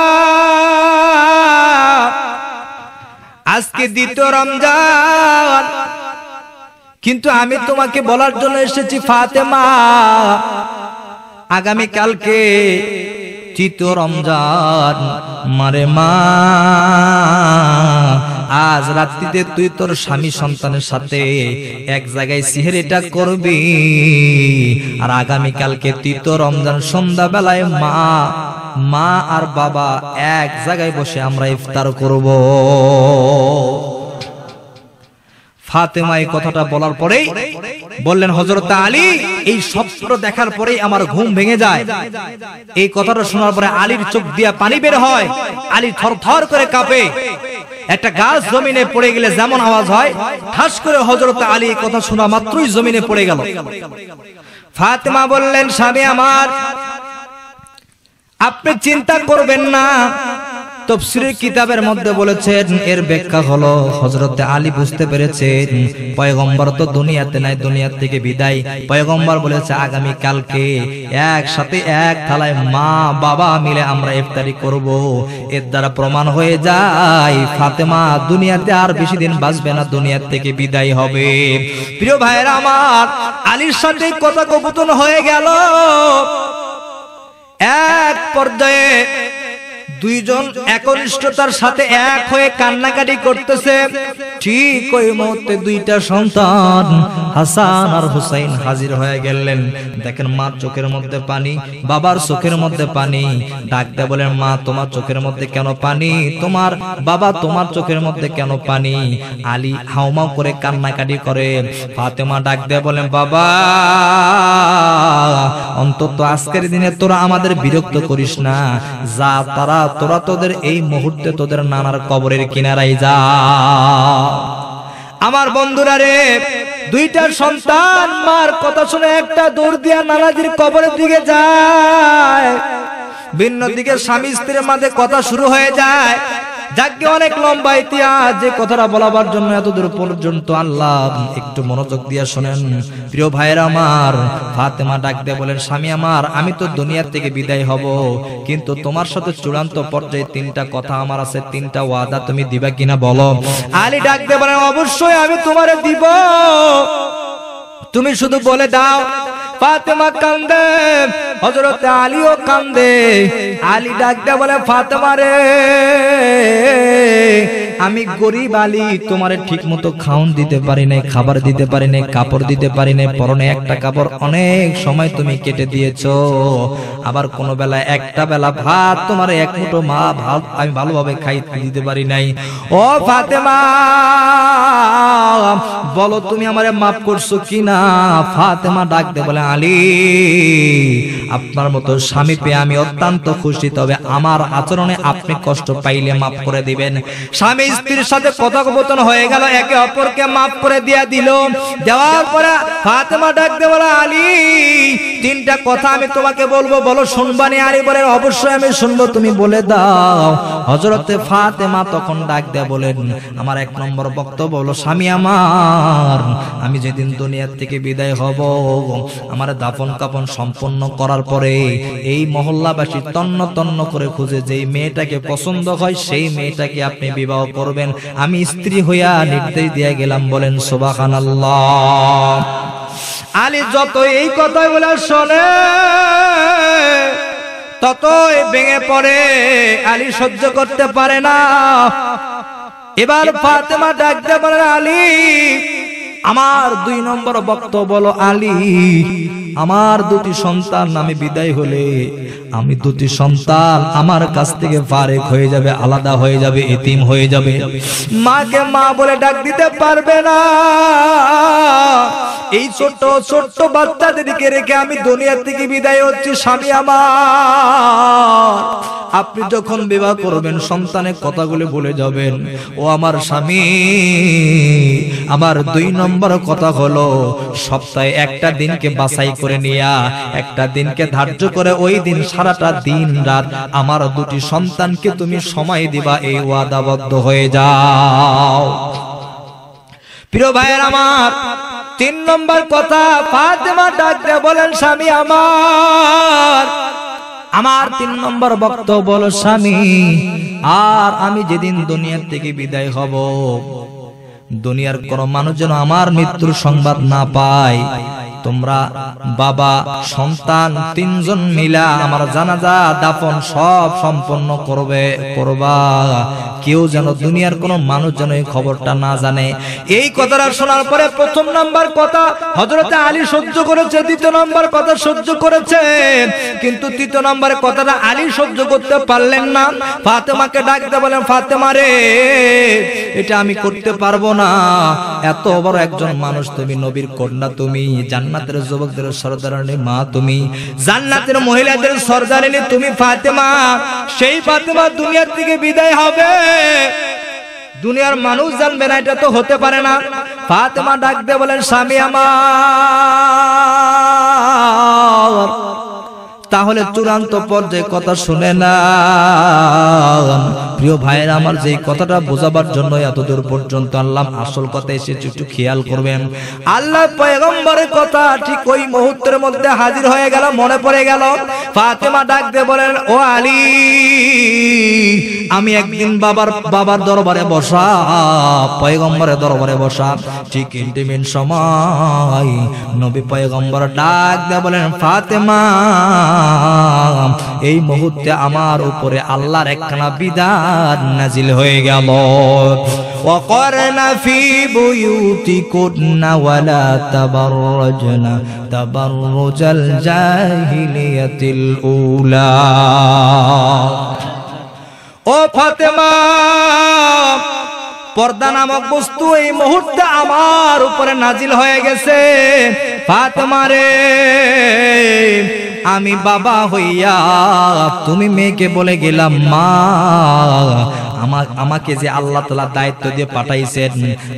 আজকে দ্বিতীয় রমজান, কিন্তু আমি তোমাকে বলার জন্য এসেছি ফাতেমা, আগামী কালকে তৃতীয় রমজান। মারে মা, আজ রাত্রিতে তুই তোর স্বামী সন্তানের সাথে এক জায়গায় সিহরিটা করবি, আর আগামী কালকে তৃতীয় রমজান সন্ধ্যা বেলায় মা আর বাবা এক জায়গায় বসে আমরা ইফতার করব। ফাতেমা এই কথাটা বলার পরেই বললেন, হযরত আলী এই স্বপ্ন দেখার পরেই আমার ঘুম ভেঙে যায়। এই কথাটা শোনার পরে আলীর চোখ দিয়ে পানি বের হয়, আলী থরথর করে কাঁপে। একটা গাছ জমিনে পড়ে গেলে যেমন আওয়াজ হয়, ঠাস করে হযরত আলী এই কথা শোনা মাত্রই জমিনে পড়ে গেল। ফাতেমা বললেন, স্বামী আমার, আপনি চিন্তা করবেন না। তাফসীরের কিতাবের মধ্যে বলেছেন, এর ব্যাখ্যা হলো হযরত আলী বুঝতে পেরেছেন পয়গম্বর তো দুনিয়াতে নাই, দুনিয়া থেকে বিদায়। পয়গম্বর বলেছে আগামী কালকে একসাথে এক থালায় মা বাবা মিলে আমরা ইফতারি করব। এর দ্বারা প্রমাণ হয়ে যায় ফাতেমা দুনিয়াতে আর বেশি দিন বাঁচবে না, দুনিয়া থেকে বিদায় হবে। প্রিয় ভাইরা আমার, আলীর সাথে কথোপকথন হয়ে গেল। এক পর্যায়ে দুইজন একনিষ্ঠতার সাথে এক হয়ে কান্নাকাটি করতেছে। ঠিক ওই মুহূর্তে দুইটা সন্তান হাসান আর হুসাইন হাজির হয়ে গেলেন। দেখেন মার চোখের মধ্যে পানি, বাবার চোখের মধ্যে পানি। ডাকতে বলেন, মা তোমার চোখের মধ্যে কেন পানি, তোমার বাবা তোমার চোখের মধ্যে কেন পানি? আলী হাউমাউ করে কান্নাকাটি করে। ফাতেমা ডাকতে বলেন, বাবা অন্তত আজকের দিনে তোরা আমাদের বিরক্ত করিস না, যা তোরা তোদের এই মুহূর্তে তোদের নানার কবরের কিনারায় যা। আমার বন্ধুরা রে, দুইটা সন্তান মার কথা শুনে একটা দৌড় দিয়া নানাজির কবরের দিকে যায়। ভিন্ন দিকে স্বামী স্ত্রীর মাঝে কথা শুরু হয়ে যায়। যাকে অনেক লম্বা ইতিহাস, যে কথাটা বলাবার জন্য এতদূর পর্যন্ত আল্লাহ একটু মনোযোগ দিয়ে শোনেন। প্রিয় ভাইরা আমার, ফাতেমা ডাকতে বলেন, স্বামী আমার, আমি তো দুনিয়া থেকে বিদায় হব, কিন্তু তোমার সাথে চূড়ান্ত পর্যায়ে তিনটা কথা আমার আছে, তিনটা ওয়াদা তুমি দিবা কিনা বলো। আলী ডাকতে বলেন, অবশ্যই আমি তোমারে দিব, তুমি শুধু বলে দাও। ফাতেমা কান্দে, হযরত আলীও কান্দে। আলী ডাকতে বলে, ফাতেমা রে, আমি গরিব আলী, তোমারে ঠিক মতো খাওন দিতে পারি নাই, খাবার দিতে পারি নাই, কাপড় দিতে পারি নাই। পরনে একটা কাপড় অনেক সময় তুমি কেটে দিয়েছো। আবার কোন বেলা একটা বেলা ভাত, তোমার এক মুঠো মা ভাত আমি ভালোভাবে খাইতে দিতে পারি নাই। ও ফাতেমা, বলো তুমি আমারে মাফ করছো কিনা? ফাতেমা ডাকতে বলে, আলী আপনার মতো স্বামী পেয়ে আমি অত্যন্ত খুশি, তবে আমার আচরণে আপনি কষ্ট পাইলে মাফ করে দিবেন। স্বামী স্ত্রীর সাথে কথোপকথন হয়ে গেল, একে অপরকে মাফ করে দিল। দেওয়ার পরে ফাতেমা ডাকতে বলে, আলী তিনটা কথা আমি তোমাকে বলবো, বলো শুনবানি? আলী বলেন, অবশ্যই আমি শুনবো, তুমি বলে দাও। হযরতে ফাতেমা তখন ডাক দেয়া বলেন, আমার এক নম্বর বক্তব্য হলো, স্বামী আমার, আমি যেদিন দুনিয়া থেকে বিদায় হব, আমার দাফন কাফন সম্পন্ন করার পরে এই মহল্লাবাসী তন্ন তন্ন করে খুঁজে যেই মেয়েটাকে পছন্দ হয় সেই মেয়েটাকে আপনি বিবাহ করবেন। আমি স্ত্রী হইয়া নির্দেশ দিয়ে গেলাম। বলেন সুবহানাল্লাহ। আলী যত এই কথাগুলো শোনে ততই ভেঙে পড়ে, আলী সহ্য করতে পারে না। এবার ফাতেমা ডাকতে বলেন, আলী আমার দুই নম্বর বক্তব্য বলো, আলী আমার দুটি সন্তান আমি বিদায় হলে, আমি দুটি সন্তান আমার কাছ থেকে ফারেক হয়ে যাবে, আলাদা হয়ে যাবে, এতিম হয়ে যাবে, মাকে মা বলে ডাক দিতে পারবে না। এই ছোট্ট ছোট্ট বাচ্চাদেরকে রেখে আমি দুনিয়া থেকে বিদায় হচ্ছি। স্বামী আমার, আপনি যখন বিবাহ করবেন সন্তানের কথাগুলো বলে যাবেন, ও আমার স্বামী, আমার 2 নম্বর কথা হলো সপ্তাহে একটা দিনকে বাছাই করে নিয়া, একটা দিনকে ধার্য করে ওই দিন সারাটা দিন রাত আমার 2টি সন্তানকে তুমি সময় দিবা, এই ওয়াদাবদ্ধ হয়ে যাও। প্রিয় ভাইয়ের আমার, 3 নম্বর কথা, ফাতেমা ডাক দিয়ে বলেন, স্বামী আমার 3 নম্বর বক্তব্য বলো, স্বামী, আর আমি যেদিন দুনিয়া থেকে বিদায় হব, দুনিয়ার কোন মানুষ যেন আমার মৃত্যুর সংবাদ না পায়। তোমরা বাবা সন্তান 3 জন মিলা আমার জানাজা দাফন সব সম্পন্ন করবা। কেউ যেন দুনিয়ার কোন মানুষ যেন এই খবরটা না জানে। এই কথাটা শোনার পরে 1 নম্বর কথা হযরতে আলী সহ্য করেছে, 2 নম্বর কথা সহ্য করেছে, কিন্তু 3 নম্বর কথাটা আলী সহ্য করতে পারলেন না। ফাতেমাকে ডাক দিয়ে বলেন, ফাতেমা রে, এটা আমি করতে পারবো না। এত বড় একজন মানুষ তুমি, নবীর কন্যা তুমি, জান্নাতের যুবকদের সরদারিনী মা তুমি, জান্নাতের মহিলাদের সরদারিনী তুমি ফাতেমা। সেই ফাতেমা দুনিয়ার থেকে বিদায় হবে, দুনিয়ার মানুষ জানবে না, এটা তো হতে পারে না। ফাতেমা ডাক দিয়ে বলেন, স্বামী আমার, তাহলে চূড়ান্ত পর্যায়ে কথা শুনে না। প্রিয় ভাইয়েরা আমার, যে কথাটা বোঝাবার জন্য এতদূর পর্যন্ত আল্লাহ আসল কথা এসেছে, একটু খেয়াল করবেন। আল্লাহ পয়গম্বরের কথা ঠিক ওই মুহূর্তের মধ্যে হাজির হয়ে গেল, মনে পড়ে গেল। ফাতেমা ডাক দিয়ে বলেন, ও আলী, আমি একদিন বাবার দরবারে বসা, পয়গম্বরের দরবারে বসা, ঠিক ইন্টিমেট সময় নবী পয়গম্বর ডাক দিয়ে বলেন, ফাতেমা, এই মুহূর্তে আমার উপরে আল্লাহর একখানা বিধান নাজিল হয়ে গেল। ওয়াকরনা ফি বুয়ুতিকুন্না ওয়ালা তাবাররাজনা তাবাররুজাল জাহিলিয়াতিল উলা। ও ফাতেমা, পর্দা নামক বস্তু এই মুহূর্তে আমার উপরে নাজিল হয়ে গেছে। ফাতেমা রে, আমি বাবা হইয়া তুমি মেয়েকে বলে গেলাম, মা, আমাকে যে আল্লাহ তাআলা দায়িত্ব দিয়ে পাঠাইছেন,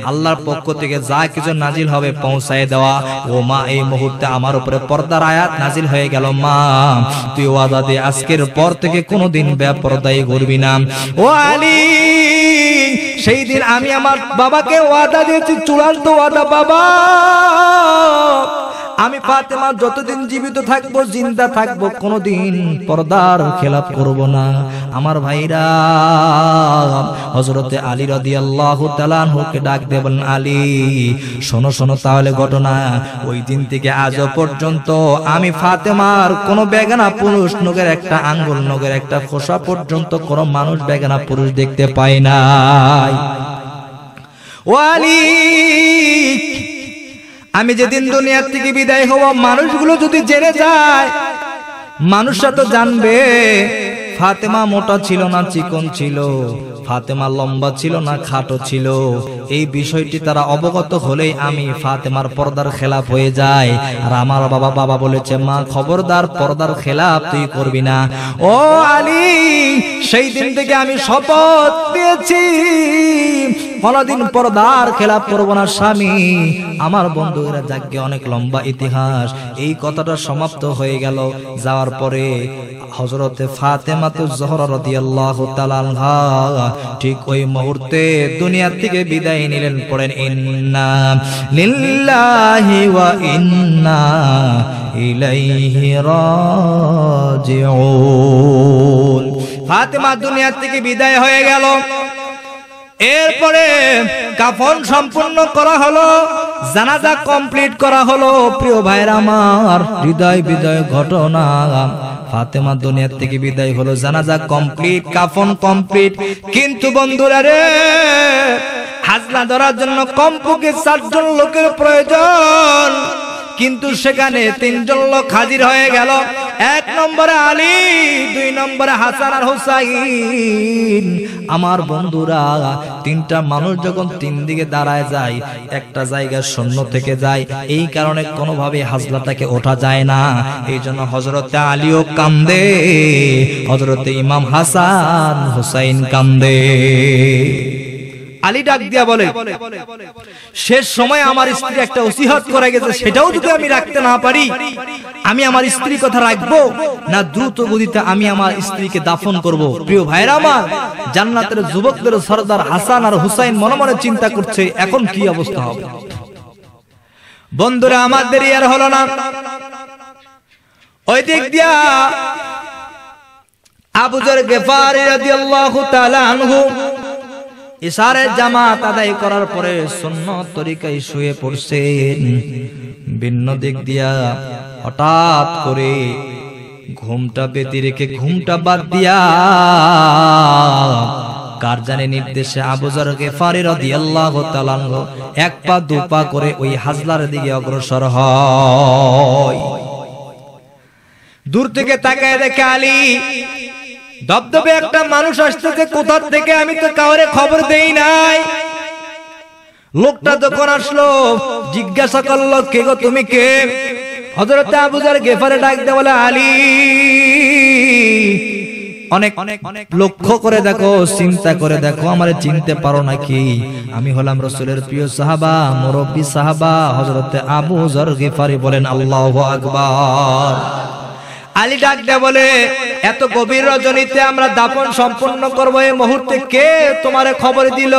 আল্লাহর পক্ষ থেকে যা কিছু নাজিল হবে পৌঁছায় দেওয়া। ও মা, এই মুহূর্তে আমার উপরে পর্দার আয়াত নাজিল হয়ে গেল। মা, তুই ওয়াদা দে আজকের পর থেকে কোনোদিন বেপরদাই করবি না। ও আলী, সেই দিন আমি আমার বাবাকে ওয়াদা দিয়েছি, চূড়ান্ত ওয়াদা। বাবা, আমি ফাতেমা যতদিন জীবিত থাকবো, জিন্দা থাকবো, কোনোদিন পর্দার খেলাপ করব না। আমার ভাইরা, হযরতে আলী রাদিয়াল্লাহু তাআলা আনহুকে ডাক দেবেন, আলী, শোনো শোনো তাহলে ঘটনা। ওই দিন থেকে আজ পর্যন্ত আমি ফাতেমার কোন বেগানা পুরুষ, নগের একটা আঙ্গুল, নগের একটা খোসা পর্যন্ত কোন মানুষ বেগানা পুরুষ দেখতে পাই নাই। ও আলী, আমি যেদিন দুনিয়া থেকে বিদায় হব, মানুষগুলো যদি জেনে যায়, মানুষরা তো জানবে ফাতেমা মোটা ছিল না চিকন ছিল, ফাতেমা লম্বা ছিল না খাটো ছিল। এই বিষয়টি তারা অবগত হলেই আমি ফাতেমার পর্দার খেলাপ হয়ে যায়। আর আমার বাবা বলেছে, মা খবরদার, পর্দার খেলাপ তুই করবি না। ও আলী, সেই দিন থেকে আমি শপথ পেয়েছি, কোনদিন পর্দার খেলাপ করব না। স্বামী আমার, বন্ধুরা, যাকে অনেক লম্বা ইতিহাস। এই কথাটা সমাপ্ত হয়ে গেল। যাওয়ার পরে হযরতে ফাতেমা জোহরা রাদিয়াল্লাহু তাআলা আনহা ঠিক ওই মুহূর্তে দুনিয়া থেকে বিদায় নিলেন। পড়েন, ইন্না লিল্লাহি ওয়া ইন্না ইলাইহি রাজিউন। ফাতেমা দুনিয়া থেকে বিদায় হয়ে গেল। এরপরে কাফন সম্পূর্ণ করা হলো, জানাজা কমপ্লিট করা হলো। প্রিয় ভাইরা আমার, হৃদয় বিদয় ঘটনা। ফাতেমা দুনিয়া থেকে বিদায় হলো, জানাজা কমপ্লিট, কাফন কমপ্লিট। কিন্তু বন্ধুরা রে, হাজলা ধরার জন্য কমপক্ষে 4 জন লোকের প্রয়োজন, কিন্তু সেখানে 3 জন লোক হাজির হয়ে গেল। এক নম্বরে আলী, দুই নম্বরে হাসান আর হুসাইন। আমার বন্ধুরা, তিনটা মানুষ যখন তিন দিকে দাঁড়ায় যায়, একটা জায়গা শূন্য থেকে যায়, এই কারণে কোনোভাবে হাজলাটাকে ওঠা যায় না। এই জন্য হযরতে আলীও কান্দে, হযরতে ইমাম হাসান হুসাইন কান্দে। আলী ডাক দিয়া বলে, শেষ সময় আমার স্ত্রী একটা ওসিয়ত করে গেছে, সেটাও যদি আমি রাখতে না পারি, আমি আমার স্ত্রীর কথা রাখবো না দ্রুত গতিতে আমি আমার স্ত্রীকে দাফন করব? প্রিয় ভাইরা আমার, জান্নাতের যুবকদের সরদার হাসান আর হুসাইন মনে মনে চিন্তা করছে এখন কি অবস্থা হবে। বন্ধুরা, আমাদের আর হলো না। ওই দিক দিয়া আবু যর গিফারী রাদিয়াল্লাহু তাআলা আনহু ইশারের জামাত আদায় করার পরে সুন্নত তরিকায় শুয়ে পড়ছেন। ভিন্ন দিক দিয়া হঠাৎ করে ঘুমটা বেঁধে রেখে ঘুমটা বাদ দিয়া কার জানে নির্দেশে আবু যর গিফারী রাদিয়াল্লাহু তাআলা আনহু এক পা দু পা করে ওই হাজলার দিকে অগ্রসর হয়। দূর থেকে তাকায় দেখে আলী দবদবে একটা মানুষ আসতেছে কোথা থেকে, আমি তো কাউরে খবর দেই নাই। লোকটা যখন আসলো জিজ্ঞাসা করলো, কে গো তুমি কে? হযরত আবু যর গিফারী ডাক দিয়ে বলে, আলী। অনেক লক্ষ্য করে দেখো, চিন্তা করে দেখো, আমারে চিনতে পারো নাকি? আমি হলাম রাসূলের প্রিয় সাহাবা, মুরব্বী সাহাবা হযরত আবু যর গিফারী। বলেন আল্লাহু আকবার। আলী ডাক দিয়ে বলে, এত গভীর রজনীতে আমরা দাফন সম্পন্ন করব, এই মুহূর্তে কে তোমারে খবর দিল?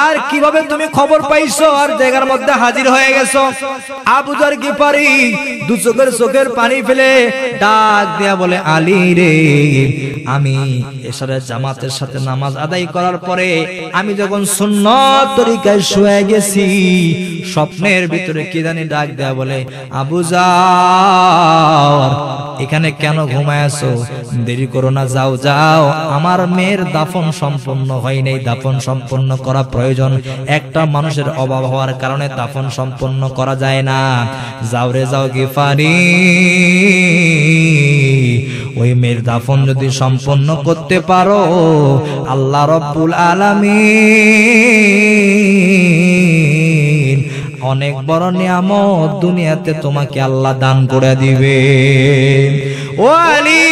আর কিভাবে তুমি খবর পাইছো আর জায়গার মধ্যে হাজির হয়ে গেছো? আবু যর গিফারী দু চোখের পানি ফেলে ডাক দিয়া বলে, আলী রে, আমি এশারের জামাতের সাথে নামাজ আদায় করার পরে আমি যখন সুন্নত তরিকায় শুয়ে গেছি, স্বপ্নের ভিতরে কি জানি ডাক দেয়া বলে, আবু যর, এখানে কেন ঘুমায় আছো? দেরি করো না, যাও যাও, আমার মেয়ের দাফন সম্পন্ন হয় নাই, দাফন সম্পন্ন করা প্রয়োজন। একটা মানুষের অভাব হওয়ার কারণে দাফন সম্পন্ন করা যায় না। যাও রে যাও গিফারী, ওই মেয়ের দাফন যদি সম্পন্ন করতে পারো, আল্লাহ রাব্বুল আলামিন অনেক বড় নিয়ামত দুনিয়াতে তোমাকে আল্লাহ দান করে দিবে। ও আলী,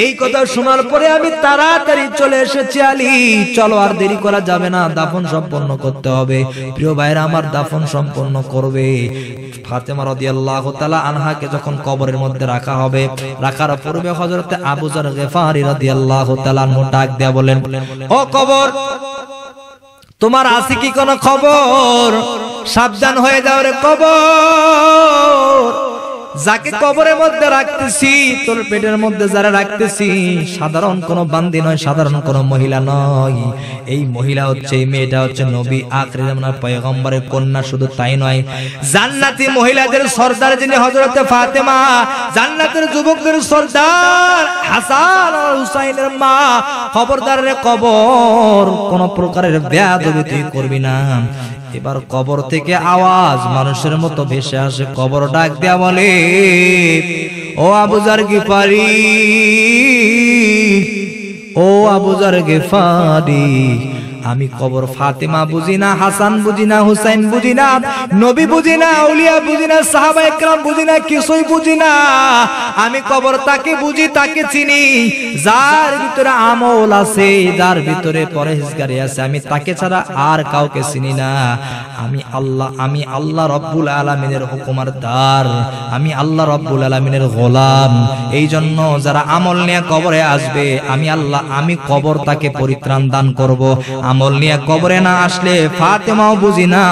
এই কথা শোনার পরে আমি তাড়াতাড়ি চলে এসেছি। আলী, চলো, আর দেরি করা যাবে না, দাফন সম্পন্ন করতে হবে। প্রিয় ভাইরা আমার, দাফন সম্পন্ন করবে। ফাতেমা রাদিয়াল্লাহু তাআলা আনহাকে যখন কবরের মধ্যে রাখা হবে, রাখার পূর্বে হযরত আবু যর গিফারী রাদিয়াল্লাহু তাআলা আনহু ডাক দেয়া বলেন, ও কবর, তোমার আছে কি কোনো খবর? সাবধান হয়ে যাও রে কবর। যাকে কবরের মধ্যে রাখতেছি, তোর পেটের মধ্যে যারা রাখতেছি, সাধারণ কোন বান্দি নয়, সাধারণ কোন মহিলা নয়। এই মহিলা হচ্ছে, এই মেয়েটা হচ্ছে নবী আখির জামানার পয়গম্বরের কন্যা। শুধু তাই নয়, জান্নাতি মহিলাদের সর্দার যিনি হযরত ফাতেমা, জান্নাতের যুবকদের সর্দার হাসান আর হুসাইনের মা। খবরদার রে কবর, কোন প্রকারের বেয়াদবি তুই করবি না। এবার কবর থেকে আওয়াজ মানুষের মতো ভেসে আসে। কবর ডাক দেয়া বলে, ও আবু যর গিফারী, ও আবু যর গিফারী, আমি কবর ফাতেমা বুঝি না, হাসান বুঝি না, হুসাইন বুঝি না, নবী বুঝি না, আউলিয়া বুঝি না, সাহাবা একরাম বুঝি না, কিছুই বুঝি না। আমি কবর তাকে বুঝি, তাকে চিনি, যার ভিতরে আমল আছে, যার ভিতরে পরহেজগারি আছে। আমি তাকে ছাড়া আর কাউকে চিনি না। আমি আল্লাহ রাব্বুল আলামিনের হুকুমের দার, আমি আল্লাহ রাব্বুল আলামিনের গোলাম। এই জন্য যারা আমল নিয়ে কবরে আসবে, আমি কবর তাকে পরিত্রাণ দান করব। আমল নিয়ে কবরে না আসলে ফাতেমাও বুঝি না,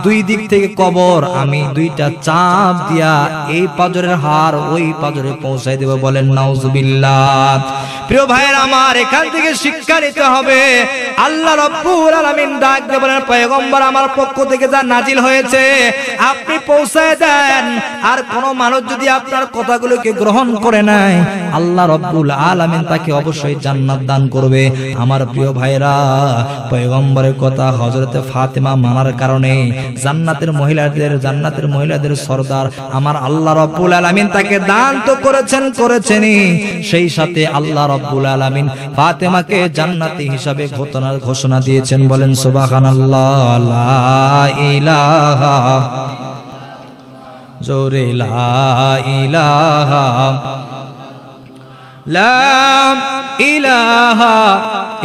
দুই দিক থেকে কবর, আমি দুইটা চাপ দিয়া এই পাজরের হার ওই পাজরে পৌঁছাই দেব। বলেন নাউজুবিল্লাহ। প্রিয় ভাইয়ের আমার, এখান থেকে শিক্ষা নিতে হবে। আল্লাহ রাব্বুল আলামিন ডাক দিয়ে বলেন, পয়গম্বর আমার পক্ষ থেকে যা নাজিল হয়েছে আপনি পৌঁছায় দেন। আর কোন মানুষ যদি আপনার কথাগুলোকে গ্রহণ করে নেয়, আল্লাহ রাব্বুল আলামিন তাকে অবশ্যই জান্নাত দান করবে। আমার প্রিয় ভাইরা, পয়গম্বরের কথা হযরতে ফাতেমা মানার কারণে জান্নাতের মহিলাদের সরদার আমার আল্লাহ রাব্বুল আলামিন তাকে দান তো করেছেনই, সেই সাথে আল্লাহ রাব্বুল আলামিন ফাতেমাকে জান্নাতি হিসাবে ঘোষণা দিয়েছেন। বলেন সুবহানাল্লাহ। লা ইলাহা জোরে লা ইলাহা লা ইলাহা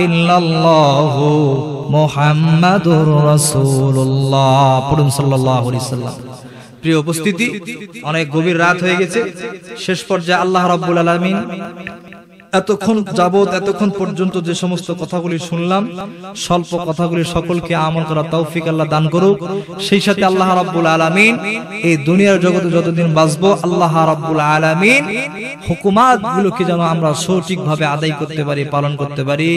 ইল্লাল্লাহু মুহাম্মাদুর রাসূলুল্লাহ। পড়ুন সাল্লাল্লাহু আলাইহি সাল্লাম। প্রিয় উপস্থিতি, অনেক গভীর রাত হয়ে গেছে। শেষ পর্যায়ে আল্লাহ রাব্বুল আলামিন এতক্ষণ পর্যন্ত যে সমস্ত কথাগুলি শুনলাম, স্বল্প কথাগুলি সকলকে আমল করার তৌফিক আল্লাহ দান করুক। সেই সাথে আল্লাহ রাব্বুল আলামিন এই দুনিয়ার জগতে যতদিন বাঁচবো আল্লাহ রাব্বুল আলামিন হুকুমাতগুলোকে যেন আমরা সঠিকভাবে আদায় করতে পারি, পালন করতে পারি,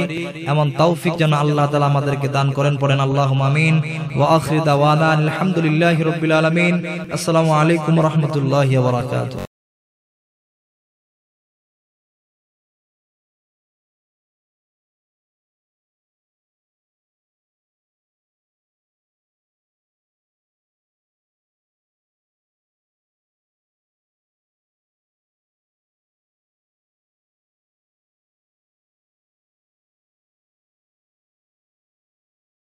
এমন তৌফিক যেন আল্লাহ তাআলা আমাদেরকে দান করেন। পড়েন আল্লাহুম্মা আমিন। ওয়া আখিরু দাওয়ানা আলহামদুলিল্লাহি রাব্বিল আলামিন। আসসালামু আলাইকুম ওয়া রাহমাতুল্লাহি ওয়া বারাকাতুহু।